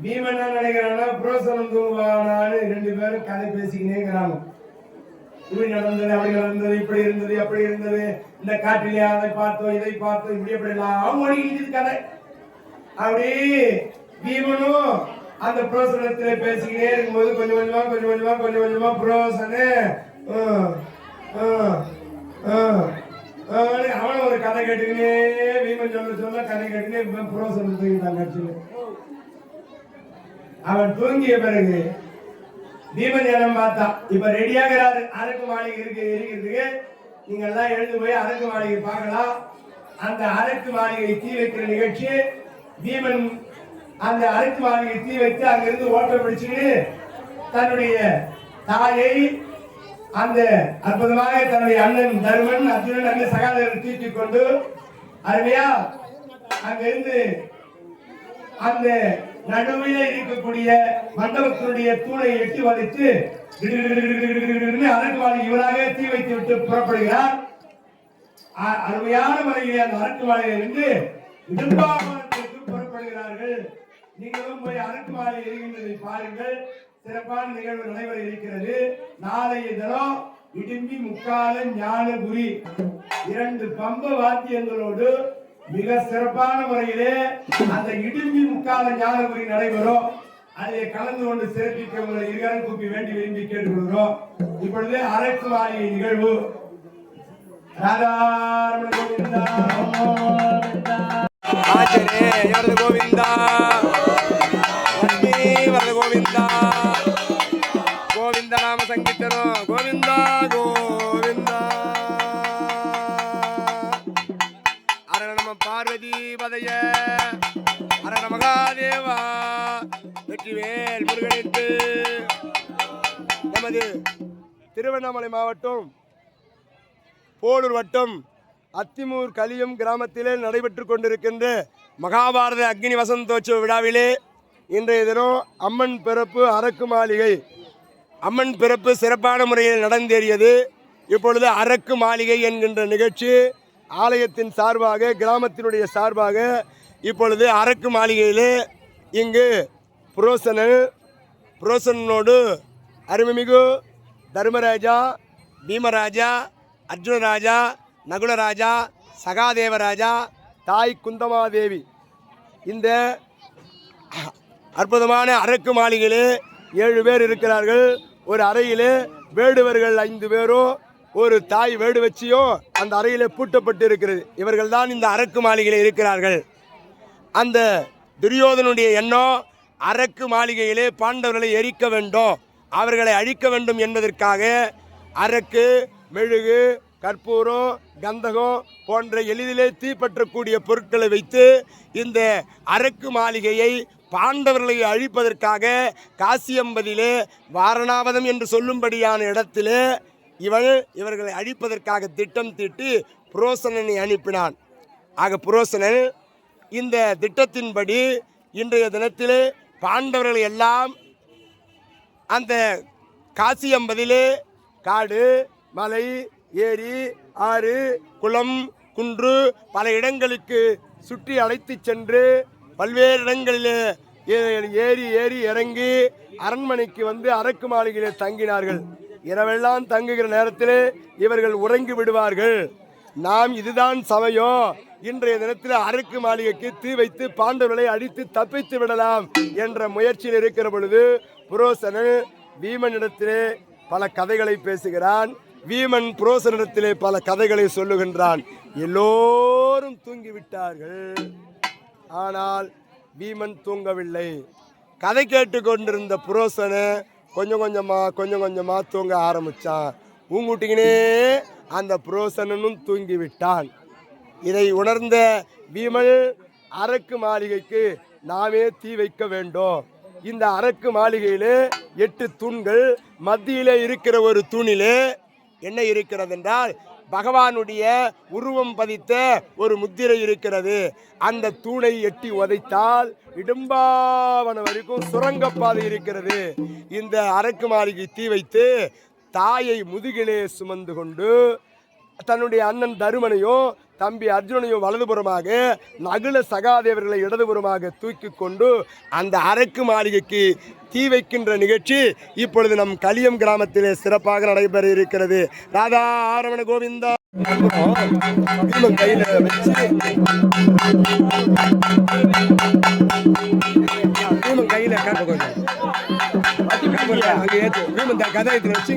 பீமன் என்ன நினைக்கிறான்னா புரோசனம் தூங்குவானான்னு 2 பேரும் கதை பேசிக்கினேங்கிறாங்க. இப்படி நடந்தது, அப்படி நடந்தது, இப்படி இருந்தது, அப்படி இருந்தது, இந்த காட்டிலே அதை பார்த்தோம், இதை பார்த்தோம், இப்படி எப்படி எல்லாம் ஓடிக்கிட்டு கதை. அப்படி பீமனும் அந்த புரோசனத்திலே பேசிக்கினே இருக்கும்போது கொஞ்சம் கொஞ்சமா புரோசனு அவன் ஒரு கதை கேட்டுக்கினே பீமன் சொல்ல கதை கேட்டுக்கினே புரோசனம் தூங்கிட்டாங்க. அவன் தூங்கிய பிறகு பீமன் ஜனம் பார்த்தா, இப்ப ரெடியாகிறாரு அரக்கு மாளிகை இருக்கிறதுக்கு. நீங்க எல்லாம் எழுந்து போய் அரக்கு மாளிகை பார்க்கலாம். அந்த அரக்கு மாளிகை தீ வைக்கிற நிகழ்ச்சி. பீமன் அந்த அரக்கு மாளிகை தீ வைத்து அங்கிருந்து ஓட்டம் பிடிச்சுட்டு தன்னுடைய தாயை அந்த அற்புதமாக தன்னுடைய அண்ணன் தருமன், அர்ஜுனன், அண்ணன் சகாதரன் தூக்கி கொண்டு அருமையா அங்கிருந்து அந்த நடுவில் இருக்கக்கூடிய மண்டபத்தினுடைய தூணை எட்டி வளைத்து அரக்கு மாளிகை இவராக தீ வைத்து விட்டு புறப்படுகிறார். அருமையான முறையில் அந்த அரக்கு மாளிகையிலிருந்து இடும்பாவனத்திற்கு புறப்படுகிறார்கள். நீங்களும் போய் அரக்கு மாளிகை எரிகின்றதை பாருங்கள். சிறப்பான நிகழ்வு நடைபெற இருக்கிறது. நாளைய தினம் இடும்பி முக்கால ஞானபுரி 2 பம்ப வாத்தியங்களோடு மிக சிறப்பான முறையிலே அந்த இடும்பி முக்கால ஞானபுரி நடைபெறும். அதை கலந்து கொண்டு சிறப்பிக்க உங்களை இருகரம் கூப்பி வேண்டி விரும்பி கேட்டுக்கொள்கிறோம். இப்பொழுது அரக்கு மாளிகை நிகழ்வு. ராதாரமண கோவிந்தா கோவிந்தா கோவிந்தா கோவிந்த நாம சங்கீர்த்தனம் கோவிந்தா கோவிந்தா. பார்வதி பதைய அரக மகாதேவா வெற்றிவேல் முருகனுக்கு. நமது திருவண்ணாமலை மாவட்டம் போலூர் வட்டம் அத்திமூர் கலியம் கிராமத்திலே நடைபெற்று கொண்டிருக்கின்ற மகாபாரத அக்னி வசந்தோற்சவ விழாவிலே இன்றைய தினம் அம்மன் பிறப்பு அரக்கு மாளிகை அம்மன் பிறப்பு சிறப்பான முறையில் நடந்தேறியது. இப்பொழுது அரக்கு மாளிகை என்கின்ற நிகழ்ச்சி ஆலயத்தின் சார்பாக, கிராமத்தினுடைய சார்பாக இப்பொழுது அரக்கு மாளிகையிலே இங்கு புரோசனோடு அருமைமிகு தர்மராஜா, பீமராஜா, அர்ஜுனராஜா, நகுலராஜா, சகாதேவராஜா, தாய் குந்தமாதேவி இந்த அற்புதமான அரக்கு மாளிகையிலே 7 பேர் இருக்கிறார்கள். ஒரு அறையிலே வேடுவர்கள் 5 பேரும் ஒரு தாய் வேடுவச்சியும் அந்த அறையிலே பூட்டப்பட்டு இருக்கிறது. இவர்கள் தான் இந்த அரக்கு மாளிகையில் இருக்கிறார்கள். அந்த துரியோதனுடைய எண்ணம் அரக்கு மாளிகையிலே பாண்டவர்களை எரிக்க வேண்டும், அவர்களை அழிக்க வேண்டும் என்பதற்காக அரக்கு, மெழுகு, கற்பூரம், கந்தகம் போன்ற எளிதிலே தீப்பற்றக்கூடிய பொருட்களை வைத்து இந்த அரக்கு மாளிகையை பாண்டவர்களை அழிப்பதற்காக காசியம்பதியிலே வாரணாவதம் என்று சொல்லும்படியான இடத்திலே இவர்களை அழிப்பதற்காக திட்டம் தீட்டி புரோசனனை அனுப்பினான். ஆக புரோசனன் இந்த திட்டத்தின்படி இன்றைய தினத்திலே பாண்டவர்கள் எல்லாம் அந்த காசியம்பதியிலே காடு, மலை, ஏரி, ஆறு, குளம், குன்று பல இடங்களுக்கு சுற்றி அழைத்து சென்று பல்வேறு இடங்களிலே ஏறி இறங்கி அரண்மனைக்கு வந்து அரக்கு மாளிகையிலே தங்கினார்கள். இரவெல்லாம் தங்குகிற நேரத்திலே இவர்கள் உறங்கி விடுவார்கள். நாம் இதுதான் சமயம், இன்றைய தினத்தில் அரக்கு மாளிகைக்கு தீ வைத்து பாண்டவர்களை அடித்து தப்பித்து விடலாம் என்ற முயற்சியில் இருக்கிற பொழுது புரோசனன் வீமனிடத்திலே பல கதைகளை பேசுகிறான். வீமன் புரோசனிடத்திலே பல கதைகளை சொல்லுகின்றான். எல்லோரும் தூங்கிவிட்டார்கள். ஆனால் வீமன் தூங்கவில்லை. கதை கேட்டு கொண்டிருந்த புரோசனை கொஞ்சம் கொஞ்சமா தூங்க ஆரம்பிச்சான். ஊங்குட்டிங்கனே அந்த புரோசனனும் தூங்கிவிட்டான். இதை உணர்ந்த வீமன் அரக்கு மாளிகைக்கு நாமே தீ வைக்க வேண்டும். இந்த அரக்கு மாளிகையிலே 8 தூண்கள், மத்தியிலே இருக்கிற ஒரு தூணிலே என்ன இருக்கிறது என்றால் பகவானுடைய உருவம் பதித்த ஒரு முத்திரை இருக்கிறது. அந்த தூணை எட்டி உதைத்தால் இடும்பாவனம் வரைக்கும் சுரங்கப்பாதை இருக்கிறது. இந்த அரக்கு மாளிகை தீ வைத்து தாயை முதுகிலே சுமந்து கொண்டு தன்னுடைய அண்ணன் தருமனையும் தம்பி அர்ஜுனனையும் வலதுபுறமாக, நகுல சகாதேவர்களை இடதுபுறமாக தூக்கி கொண்டு அந்த அரக்கு மாளிகைக்கு தீ வைக்கின்ற நிகழ்ச்சி இப்பொழுது நம் கலியம் கிராமத்திலே சிறப்பாக நடைபெற இருக்கிறது. ராதா ஆரவண கோவிந்தா கையில வச்சு கையில கதை வச்சு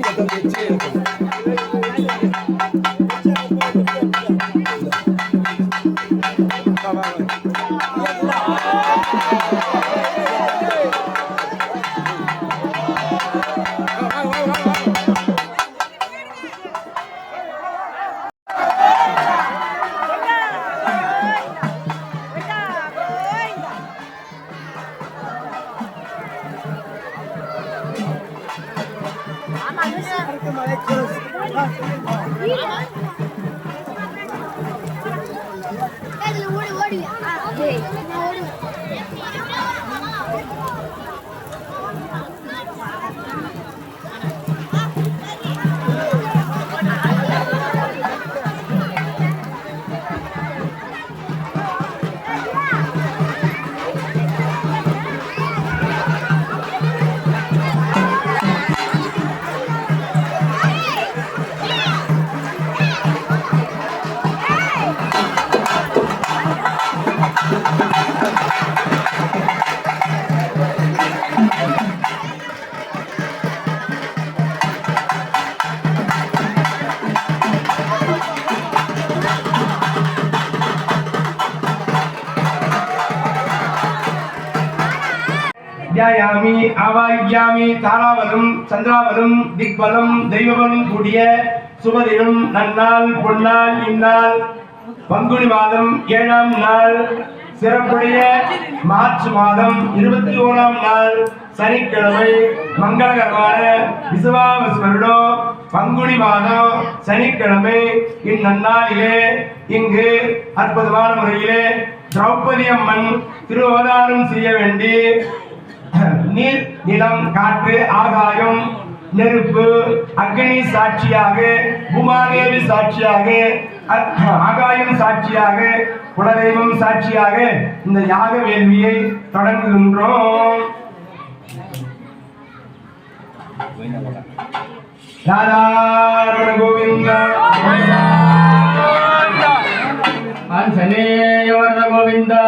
தியாயாமி ஆவாய்யாமி தாராவலும் சந்திராவலும் திக்பலம் தெய்வபலம் கூடிய சுபதினம் நன்னாள் பொன்னாள் இந்நாள் பங்குனி மாதம் 7ஆம் நாள் சிறப்புடைய மார்ச் மாதம் 21ஆம் நாள் சனிக்கிழமை மங்களகரமான விசுவாவசு வருடம் பங்குனி மாதம் சனிக்கிழமை இந்நன்னாளிலே இங்கு அற்புதமான முறையிலே திரௌபதி அம்மன் திருவதாரம் செய்ய வேண்டி நீர், நிலம், காற்று, ஆகாயம், நெருப்பு, அக்னி சாட்சியாக, பூமாதேவி சாட்சியாக, ஆகாயம் சாட்சியாக, குலதெய்வம் சாட்சியாக இந்த யாக வேள்வியை தொடங்குகின்றோம். ராதாரமண கோவிந்தா ஆஞ்சநேயவர்த கோவிந்தா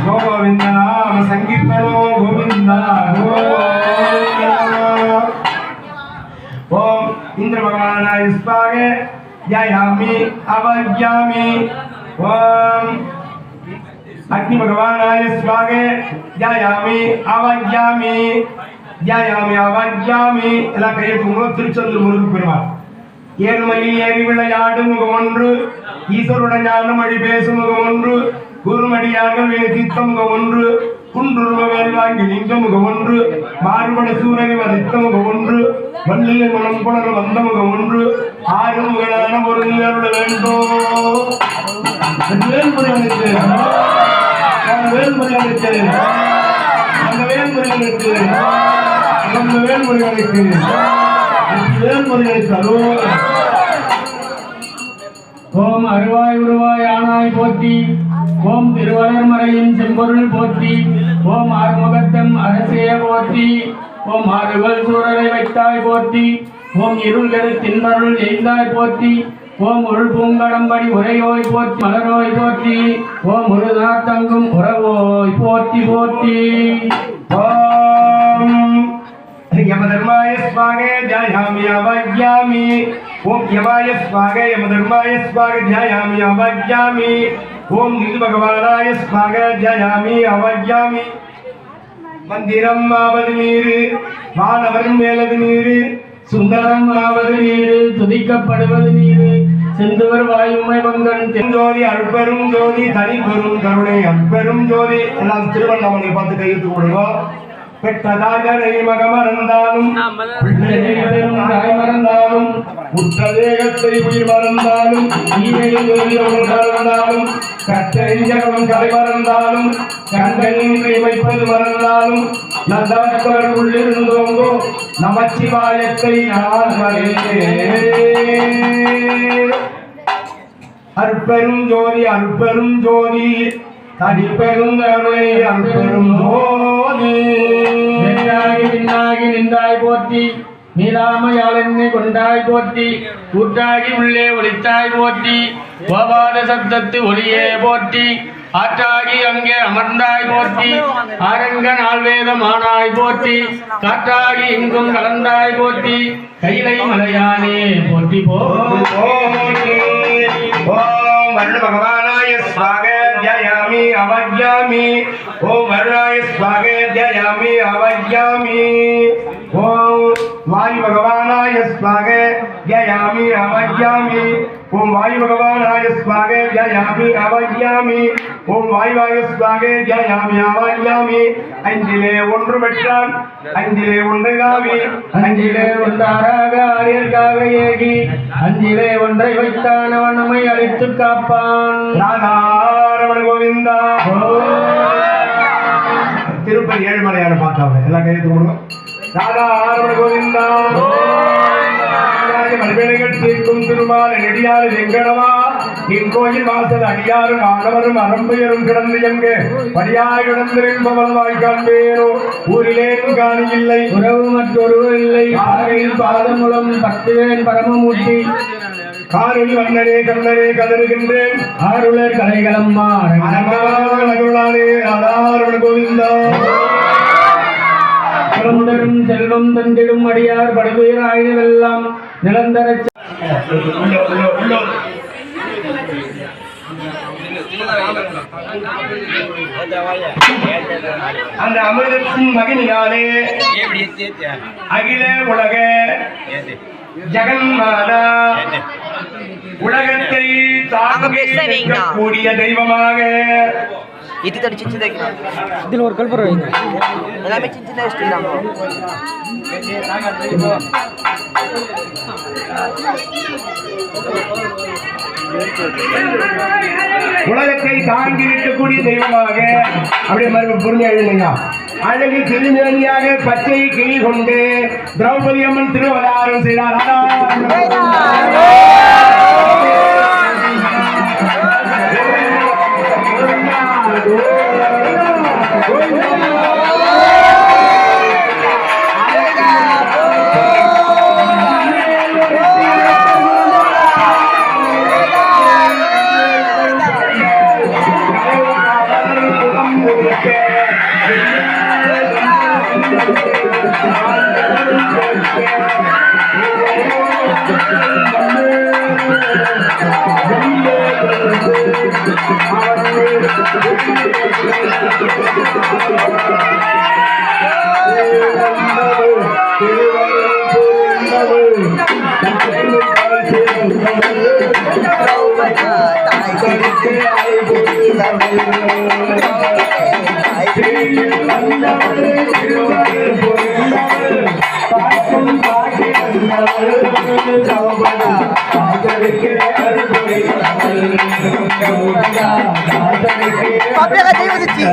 கோவிந்த நாம சங்கீர்த்தனோ கோவிந்தா ஓம் இந்திர பகவானாய ஸ்வாக ஜயாமி அவஜ்யாமி ஓம் அக்னி பகவானாய ஸ்வாக ஜயாமி அவஜ்யாமி ஜயாமி அவஜ்யாமி எல்லாம் கையை தூங்க திருச்செந்தூர் முருகன் பெருமாள் ஏழுமையில் ஏறி விளையாடும் முகம் ஒன்று ஈஸ்வருடன் ஞான மொழி பேசும் முகம் ஒன்று குருமடியார்கள் வேதித்த முகம் ஒன்று குன்றுருவ வேல் வாங்கி லிங்க முகம் ஒன்று மாறுபட சூரனை வதித்த முகம் ஒன்று வள்ளியை மனம் புணர் வந்த முகம் ஒன்று ஆறு முகளான ஒரு நிகழ்வு வேண்டும் வேல்முருகனுக்கு வேல்முருகனுக்கு அந்த வேல்முருகனுக்கு அந்த வேல்முருகனுக்கு ஓம் அருவாய் உருவாய் ஆனாய் போற்றி ஓம் திருவளர்மறையின் செம்பொருள் போற்றி ஓம் ஆறுமுகத்தம் அரசே போற்றி ஓம் ஆறுவல் சூழலை வைத்தாய் போற்றி ஓம் இருள்கரு தின்மருள் எய்தாய் போற்றி ஓம் உருள் பூங்கடம்படி உரையோய் போற்றி மலரோய் போற்றி ஓம் முருகா தங்கும் உறவோய் போற்றி போற்றி यमधर्माय स्वागे ध्यायामि अवज्ञामि ओम यमाय स्वागे यमधर्माय स्वागे ध्यायामि अवज्ञामि ओम निधि भगवानाय स्वागे ध्यायामि अवज्ञामि मंदिरम आவது நீர் வானவர் மேலது நீர் சுந்தரம் ஆவது நீர் துதிக்கப்படுவது நீர் செந்துவர் வாயுமை பங்கன் ஜோதி அற்பெரும் ஜோதி தனி பெரும் கருணை அற்பெரும் ஜோதி எல்லாம் திருவண்ணாமலை பார்த்து கையெழுத்து கொடுங்க பெற்றதாகரை மகமறந்தாலும் தாய் மறந்தாலும் உற்றதேகத்தை உயிர் மறந்தாலும் மறந்தாலும் கற்றறிஞரும் கலை மறந்தாலும் கண்களின்றி வைப்பது மறந்தாலும் நல்லவர்கள் உள்ளிருந்தோங்கோ நமச்சிவாயத்தை நான் அற்பெரும் ஜோதி அற்பெரும் ஜோதி தனிப்பெரும் கருணை அற்பெரும் ஜோதி பின்னாகி நின்றாய் போற்றி நீலாமையால் என்னை கொண்டாய் போற்றி கூட்டாகி உள்ளே ஒளித்தாய் போற்றி கோபாத சப்தத்து ஒளியே போற்றி ஆற்றாகி அங்கே அமர்ந்தாய் போற்றி ஆரங்க நால்வேதம் ஆனாய் போற்றி காற்றாகி இங்கும் கலந்தாய் போற்றி கைலை மலையானே போற்றி போற்றி ஓம் வர்ண பகவானாய ஸ்வாக த்யாயாமி அவஜ்யாமி ஓம் வர்ணாய ஸ்வாக த்யாயாமி அவஜ்யாமி ஓம் வாயு பகவானாய ஸ்வாக த்யாயாமி அவஜ்யாமி ஓம் வாயு பகவானாய ஸ்வாக த்யாயாமி அவஜ்யாமி ஓம் வாயுவாய ஸ்வாக த்யாயாமி அவஜ்யாமி அஞ்சிலே ஒன்று பெற்றான் அஞ்சிலே ஒன்று காவி அஞ்சிலே ஒன்றாக ஆரியர்காக ஏகி அஞ்சிலே ஒன்றை வைத்தான் அவன் நம்மை அழைத்து காப்பான் ராதாரமண கோவிந்தா திருப்பதி ஏழுமலையான பார்த்தாங்க எல்லாம் கையெழுத்து கொடுங்க ராதாரமண கோவிந்தா மலைவேலைகள் தீர்க்கும் திருமால் நெடியாறு வெங்கடவா இக்கோயில் வாசல் அடியாரும் ஆடவரும் அறம்பெயரும் கிடந்து எங்கே படியாய் கிடந்திருப்பவள் வாய்க்காண்பேரோ ஊரிலேன் காணி இல்லை உறவு மற்றொருவர் இல்லை ஆரையில் பாதம் மூலம் பக்திவேன் பரமமூர்த்தி காரில் வண்ணனே கண்ணனே கதறுகின்றேன் ஆருளர் கலைகளம்மா ராதாரமண கோவிந்தா பரமுடரும் செல்வம் தந்திடும் அடியார் படுதுயர் ஆயுதெல்லாம் நிரந்தர அந்த அமிர்தத்தின் மகிழ்ச்சியாலே அகில உலக ஜெகன்மாதா உலகத்தை தாங்கக்கூடிய தெய்வமாக இது தடி சின்ன வைக்கணும் இதுல ஒரு கல்பர் வைங்க எல்லாமே சின்ன வச்சிருக்காங்க உலகத்தை தாங்கி நிற்கக்கூடிய தெய்வமாக அப்படியே மறுபடியும் பொறுமையா எழுதுங்க அழகு திருமேனியாக பச்சை கிளி கொண்டு திரௌபதி அம்மன் திருவதாரம் செய்தார் Pakai aja udah sih.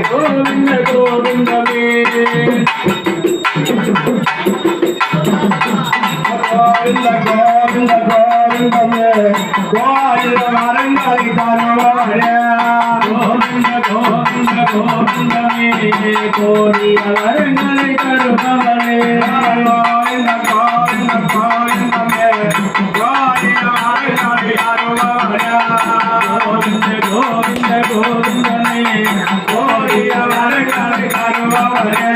Govind கோவிந்தமே Govind Govind கோவிந்தமே கோயில மரங்களை தருவாரே கோவிந்த கோவிந்த கோவிந்தமே கோரிய வரங்களை தருபவரே கோவிந்த கோவிந்த கோவிந்தமே கோரிய வரங்களை தருபவரே கோவிந்த கோவிந்த கோவிந்தமே கோரிய வரங்களை தருபவரே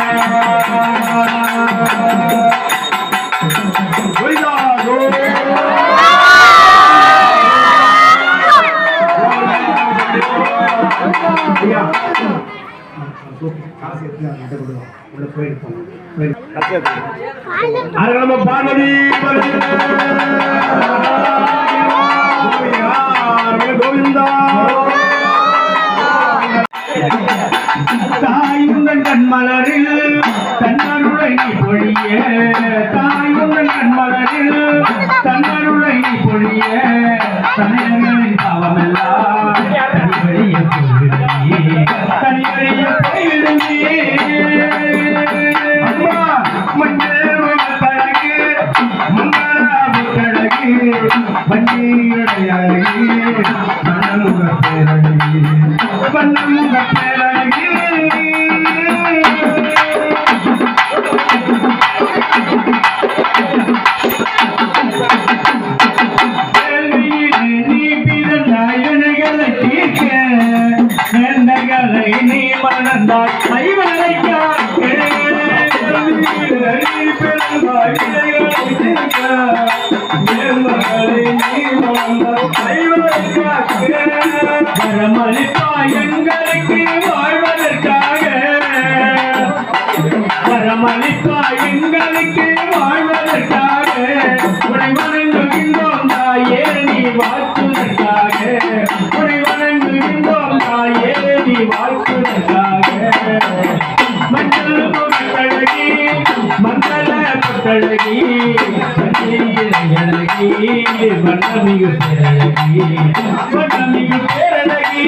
பார்வதி கோவிந்தா தாயுங்கள் கண்மலரில் தன்னருளை பொழிய தாயுங்கள் கண்மலரில் தன்னருளை பொழிய தனிகளின் பாவமெல்லாம் தனிவழிய போயிடுமே மஞ்சள் கழகு மங்களாவு கழகு வண்டியடையழகு வண்ணமுக பேரழகு வண்ணமுக பேரழகு நீ மணந்தால் வரமளிப்பா எங்களுக்கு வாழ்வதற்காக வரமளிப்பா எங்களுக்கு வாழ்வதற்காக உனை வணங்குகின்றோம் தாயே நீ வாழ்த்துவதற்காக உனை வணங்குகின்றோம் தாயே நீ வாழ்த்துவதற்காக மஞ்சள் பொட்டழகி மங்கள பொட்டழகி அழகி வண்ணமிகு பேரழகி வண்ணமிகு பேரழகி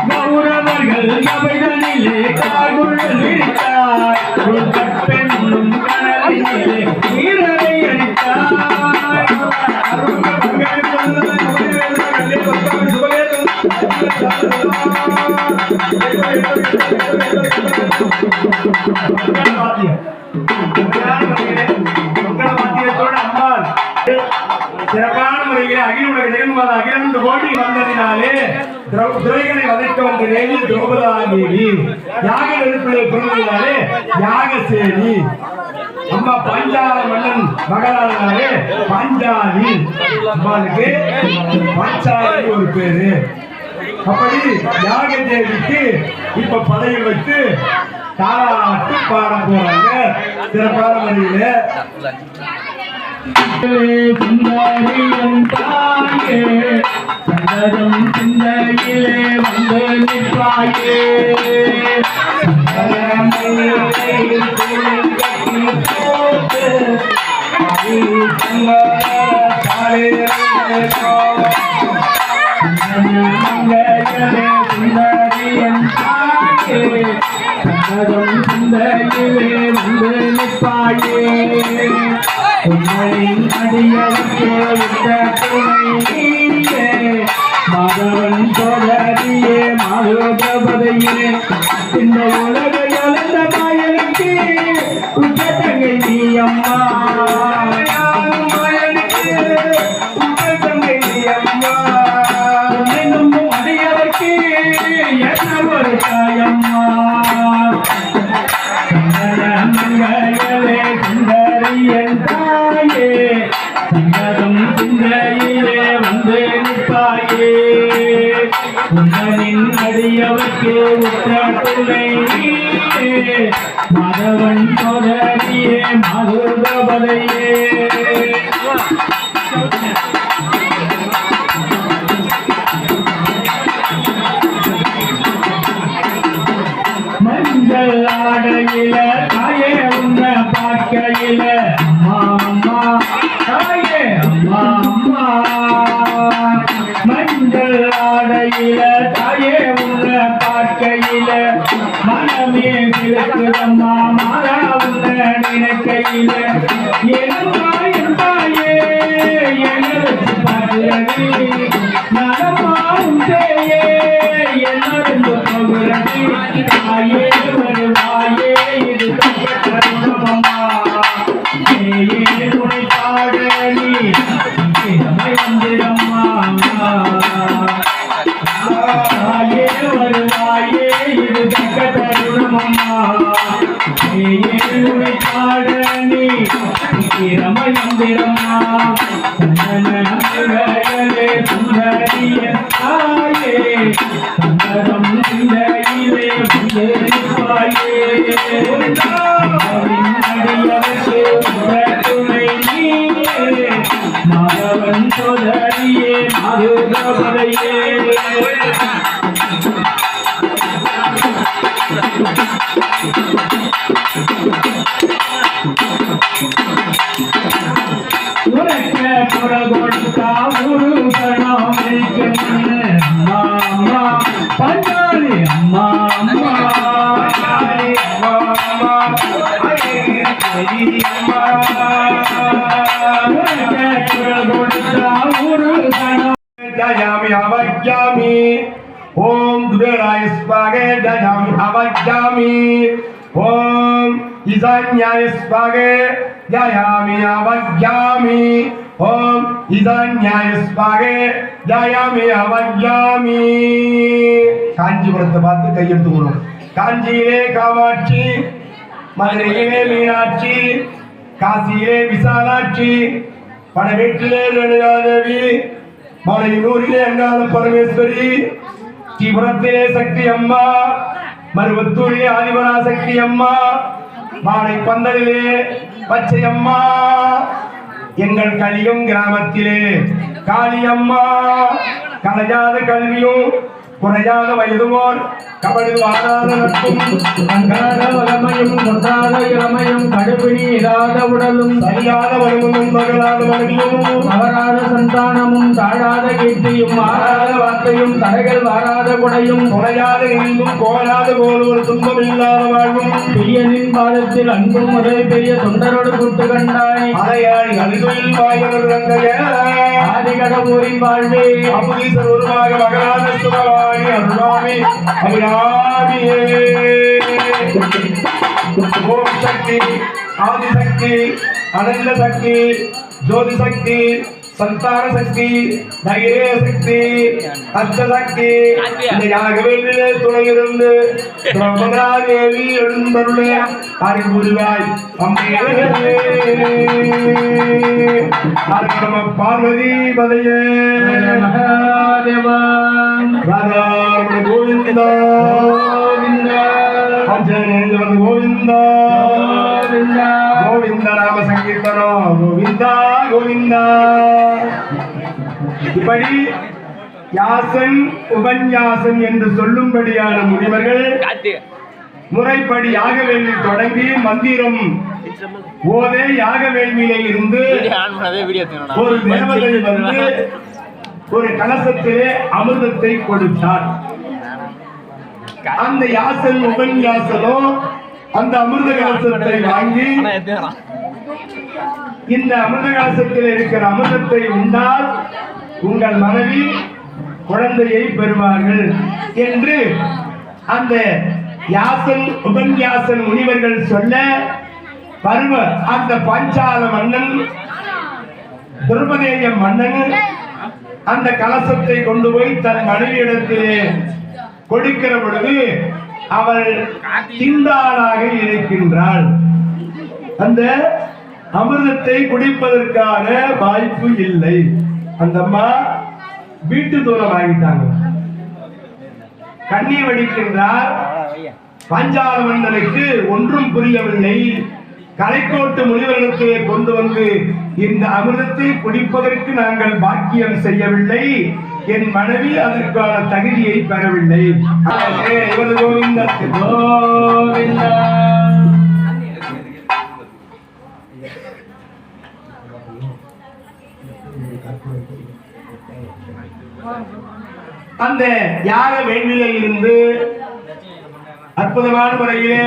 கௌரவர்கள் சபைதனிலே கார்குள்ள விரித்தார் பெண்ணும் கனலிலே நீரலை அடித்தார் சிறப்பான முறையிலே அகில உலக ஜெகன்மாத அகிலந்து கோடி வந்ததினாலே துறைகளை வதைக்க வந்த தேவி திரௌபதாதேவி யாக நெருப்பிலே பிறந்ததினாலே யாகசேனி அம்மா பாஞ்சால மன்னன் மகளானாலே பாஞ்சாலி அம்மாளுக்கு பாஞ்சாலி ஒரு பேரு. அப்படி யாக தேவிக்கு இப்ப படையில் வைத்து தாராட்டு பாட போறாங்க சிறப்பான முறையில. சந்ததம் சிந்தையிலே வந்து நிற்பாயே சுந்தரியன் சந்ததம் சிந்தையிலே வந்து நிற்பாயே உங்களின் அடியவர்க்கு விட்ட துணையே மாதவன் சோதரியே மாதவபதையே இந்த உலகை அழந்த மாயனுக்கு உற்ற தங்கை நீ அம்மா மாயனுக்கு உற்ற தங்கை நீ அம்மா நம்பும் அடியவர்க்கு என்ன ஒரு தாயம்மா மங்கையலே சுந்தரியன் தாயே சங்கதம் சிந்தையிலே வந்து நிற்பாயே உங்களின் அடியவர்க்கு உற்ற துணை நீயே மாதவன் சோதரியே மாதுபதையே மஞ்சள் ஆடையில தாயே உன்னை பார்க்கையில அம்மா நடமாடும் தேயே என்னருந்து போகிறது தாயே வருவாயே இது தருணமம்மா தேயே துணை பாட நீ வந்திரம்மா தாயே வருவாயே இது தருணமம்மா தேயே துணை பாட நீ ரமயந்திரம்மா சந்தனே சுந்தரிய தாயே சந்தனம் சிந்தையிலே உயர்வாயே அடியவசே துணை நீயே மாதவன் சோதரியே மாதுகவலையே பஞ்சாலி அம்மா ஜயாமி அவஜ்ஜாமி ஓம் துர்காய ஸ்வாக ஜயாமி அவஜ்ஜாமி ஓம் ஈசான்யாய ஸ்வாக ஜயாமி அவஜ்ஜாமி ஓம் ஈசான்யாய ஸ்வாக ஜயாமி அவஜ்ஜாமி. காஞ்சிபுரத்தை பார்த்து கையெழுத்துக்கணும். காஞ்சியிலே காமாட்சி, மதுரையிலே மீனாட்சி, காசியிலே விசாலாட்சி, படவேட்டிலே ரேணுகாதேவி, மலையனூரிலே அங்காள பரமேஸ்வரி, ஸ்ரீபுரத்திலே சக்தி அம்மா, மருவத்தூரிலே ஆதிபராசக்தி அம்மா, மாலை பந்தலிலே பச்சை அம்மா, எங்கள் கலியும் கிராமத்திலே காளியம்மா, கலையாத கல்வியும் குறையாத வயதுவோர் கபடி வாராத நட்பும் அங்காத வளமையும் கொண்டாத இளமையும் கடுப்பினி இராத உடலும் சரியாத வருமும் மகளாத மனைவியும் அவராத சந்தானமும் தாழாத கீர்த்தியும் மாறாத வார்த்தையும் தடைகள் வாராத குடையும் குறையாத இன்பும் கோலாத கோல் ஒரு துன்பம் இல்லாத வாழ்வும் பெரியனின் பாதத்தில் அன்பும் ஒரே பெரிய தொண்டரோடு கூட்டு கண்டாய் அலையாய் அழுதொழில் வாய்கள் ரங்கைய ஆதிகடபூரின் வாழ்வே அபுதீசர் உருவாக மகளாத சுகவாணி அருளாமி அபிராமியே. ஓம் சக்தி, ஆதிசக்தி, அனந்த சக்தி, ஜோதி சக்தி, சந்தான சக்தி, தைரிய சக்தி, அஷ்டசக்தி, இந்த யாகவேலிலே துணையிருந்து பிரம்மதாதேவி எழுந்தருளே அறிவுருவாய் நம பார்வதி பதையே மகாதேவா ராதாரமண கோவிந்தா பஞ்சநேந்திர கோவிந்தா கோவிந்த நாம சங்கீர்த்தனம் கோவிந்தா கோவிந்தா. இப்படி யாசன் உபன்யாசன் என்று சொல்லும்படியான முனிவர்கள் முறைப்படி யாகவேள்வி தொடங்கி மந்திரம் ஓதே யாகவேள்வியிலே இருந்து ஒரு தேவதை வந்து ஒரு கலசத்திலே அமிர்தத்தை கொடுத்தார். அந்த யாசன் உபன்யாசனோ அந்த அமிர்த கலசத்தை வாங்கி இந்த அமிர்த கலசத்தில் இருக்கிற அமிர்தத்தை உண்டால் உங்கள் மனைவி குழந்தையை பெறுவார்கள் என்று அந்த யாசன் உபன்யாசன் முனிவர்கள் சொல்ல பருவ அந்த பஞ்சால மன்னன் துருபதேய மன்னன் அந்த கலசத்தை கொண்டு போய் தன் மனைவியிடத்திலே கொடுக்கிற பொழுது அவள் திண்டாளாக இருக்கின்றாள். அந்த அமிர்தத்தை குடிப்பதற்கான வாய்ப்பு இல்லை. அந்த அம்மா வீட்டு தூரம் ஆகிட்டாங்க. கண்ணீர் வடிக்கின்றார். பஞ்சால மன்னனுக்கு ஒன்றும் புரியவில்லை. கலைக்கோட்டு முனிவர்களுக்கு கொண்டு வந்து இந்த அமிர்தத்தை குடிப்பதற்கு நாங்கள் பாக்கியம் செய்யவில்லை, என் மனைவி அதற்கான தகுதியை பெறவில்லை. இவரது கோவிந்தா கோவிந்தா. அந்த யாக வேள்வியில் இருந்து அற்புதமான முறையிலே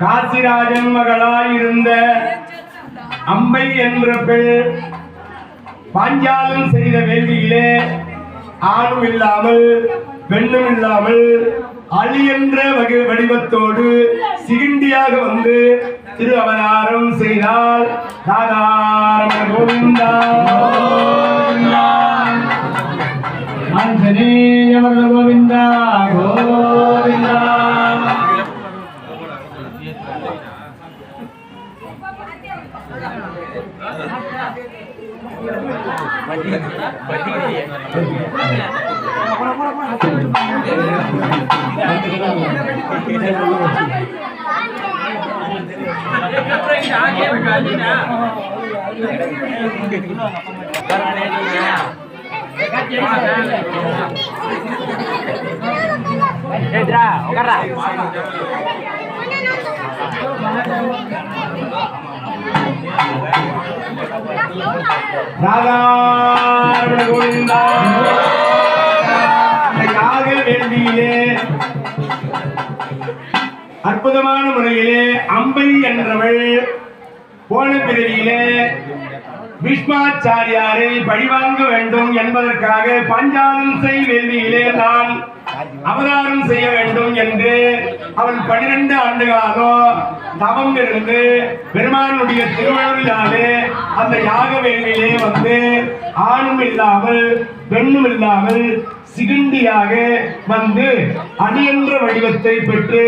காசிராஜன் மகளாய் இருந்த அம்பை என்ற பெண் பாஞ்சாலம் செய்த வேள்வியிலே ஆணும் இல்லாமல் பெண்ணும் இல்லாமல் அலி என்ற வடிவத்தோடு சிகிண்டியாக வந்து திரு அவதாரம் செய்தால் ராதாரமண கோவிந்தா ஆஞ்சநேய கோவிந்தா கோவிந்தா. ராதாரமண கோவிந்தா. யாக வேள்வியிலே அற்புதமான முறையிலே அம்பை என்றவள் போன பிறவியிலே பீஷ்மாச்சாரியாரை பழிவாங்க வேண்டும் என்பதற்காக பாஞ்சாலம் செய் வேள்வியிலே நான் அவதாரம் செய்ய வேண்டும் என்று அவள் 12 ஆண்டு காலம் தவம் இருந்து பெருமானுடைய திருவள்ளாலே அந்த யாக வேள்வியிலே வந்து ஆணும் இல்லாமல் பெண்ணும் இல்லாமல் சிகிண்டியாக வந்து அடி என்ற வடிவத்தை பெற்று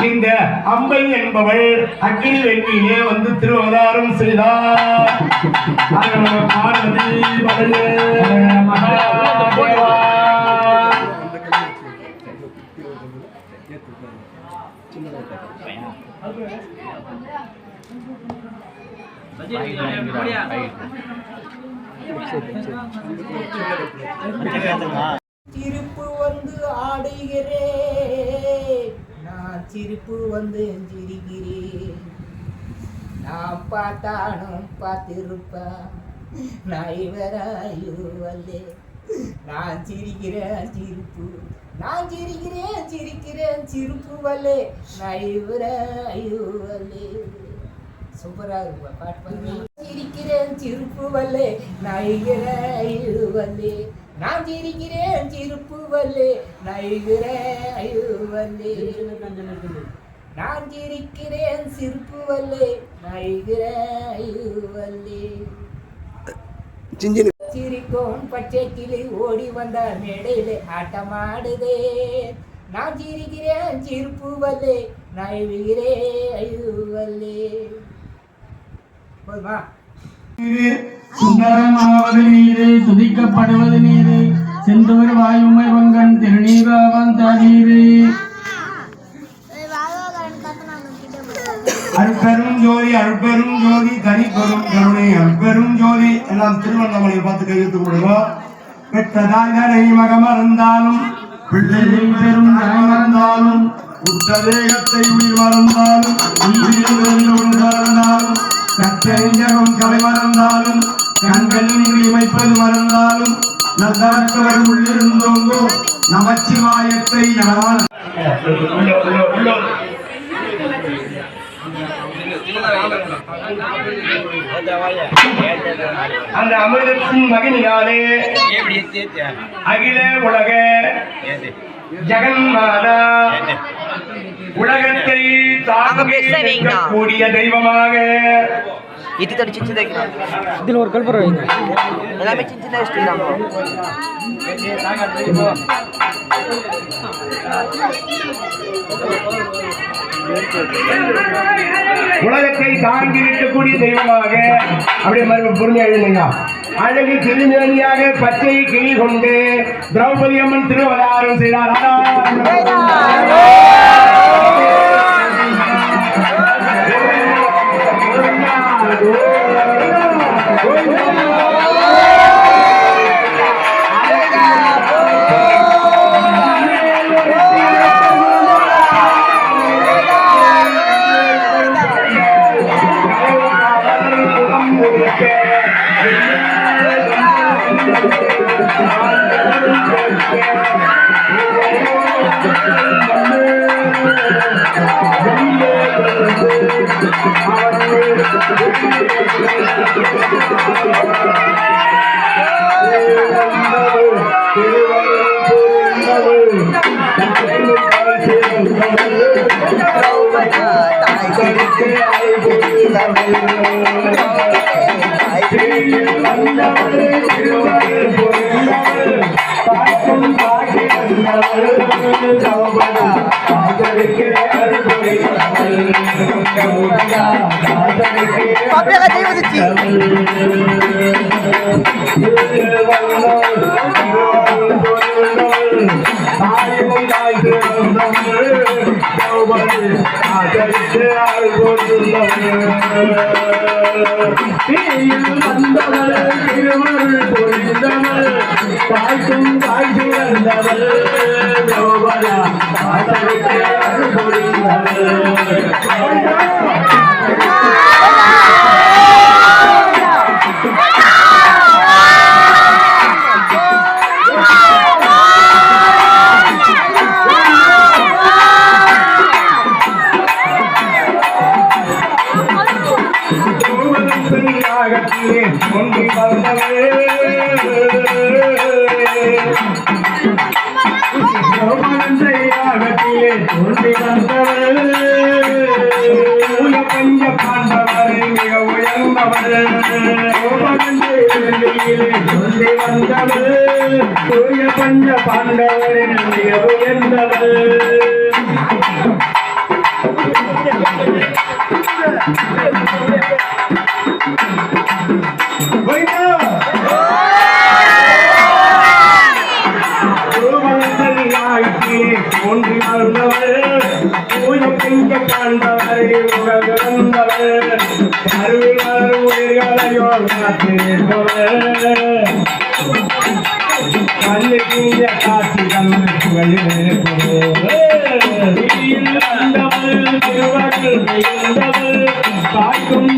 இந்த அம்பை என்பவள் அக்னி வேள்வியிலே வந்து திருவதாரம் செய்தார். பார்வதி மகாதேவா. சிரிப்பு வந்து ஆடுகிறே, நான் சிரிப்பு வந்து சிரிக்கிறேன். நான் பார்த்தானும் பார்த்திருப்பேன், நான் இவராயுவல்லே. நான் சிரிக்கிறேன் சிரிப்பு, நான் சிரிக்கிறேன் சிரிக்கிறேன் சிரிப்பு வல்லே, நான் இவராயுவல்லே. சூப்பரா இருக்கும் பாட்டு பண்ணி. சிரிக்கிறேன் சிரிப்பு வல்லே, நைகிறே நான் சிரிக்கிறேன் சிரிப்பு வல்லே, நைகிறே நான் சிரிக்கிறேன் சிரிப்பு வல்லே, நைகிறே சிரிக்கும் பச்சை கிளி ஓடி வந்த மேடையிலே ஆட்டமாடுதே. நான் சிரிக்கிறேன் சிரிப்பு வல்லே, நைகிறே போதுமா? சுந்தரமாவது நீரு, துதிக்கப்படுவது நீரு, செந்தூர் வாயுமை வங்கன் திருநீராவன் தீரு. அருட்பெரும் ஜோதி அருட்பெரும் ஜோதி தனிப்பெரும் கருணை அருட்பெரும் ஜோதி. எல்லாம் திருவண்ணாமலையை பார்த்து கையெழுத்து கொடுக்கிறோம். பெற்றதாய் தனை மகமறந்தாலும் பிள்ளை பெரும் மறந்தாலும் உற்ற தேகத்தை உயிர் மறந்தாலும் மறந்தாலும் கற்றறிஞரும் கலை மறந்தாலும் கண்களின் இமைப்பது மறந்தாலும் நல்லவர்கள் உள்ளிருந்தோங்கோ நமச்சிவாயத்தை நான் அந்த அமிர்தத்தின் மகிழ்ச்சியாலே அகில உலக ஜெகன்மாதா உலகத்தை தாங்கக்கூடிய தெய்வமாக இத்தி சின்னதா இதில் ஒரு கல்புரம் வைங்க. எல்லாமே சின்ன வச்சுட்டாங்க. உலகத்தை தாங்கி நிற்கக்கூடிய தெய்வமாக அப்படியே மறுபடியும் பொறுமையா எழுதுங்க. அழகு திருமேனியாக பச்சை கிளி கொண்டு திரௌபதி அம்மன் திருவதாரம் செய்தார். Papi agak jauh sih. பஞ்ச பாண்டவரின் உயர்ந்தவள் காக்கும்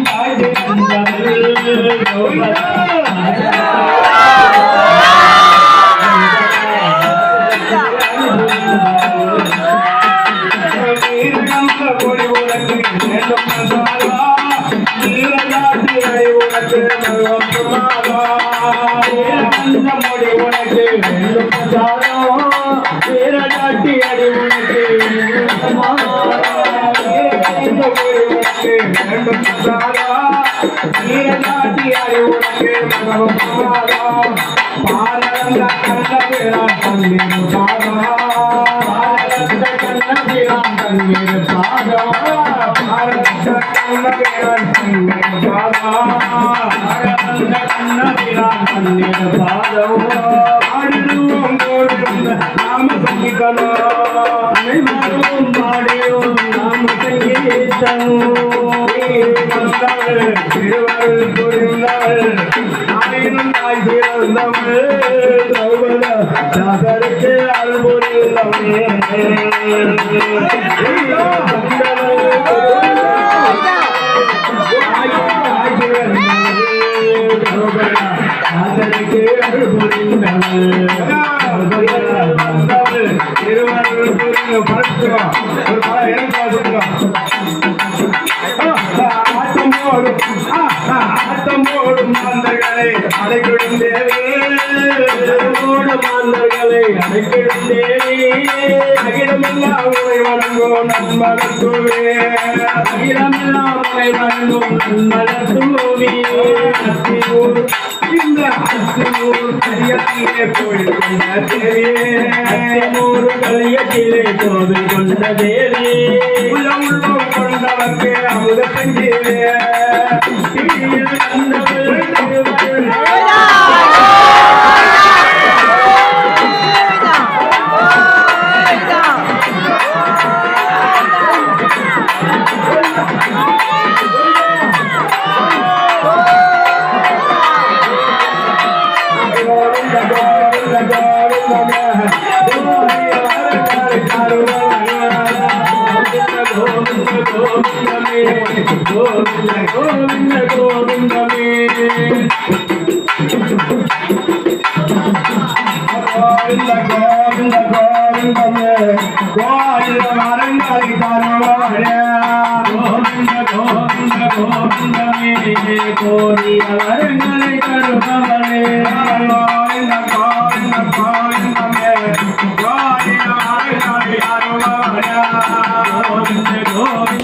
Govinda,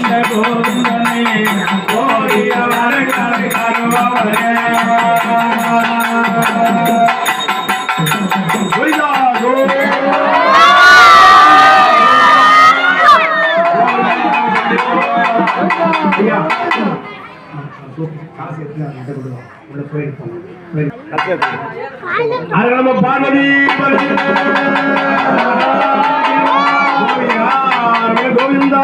Govinda, Govinda, அரகணம Parvati Govinda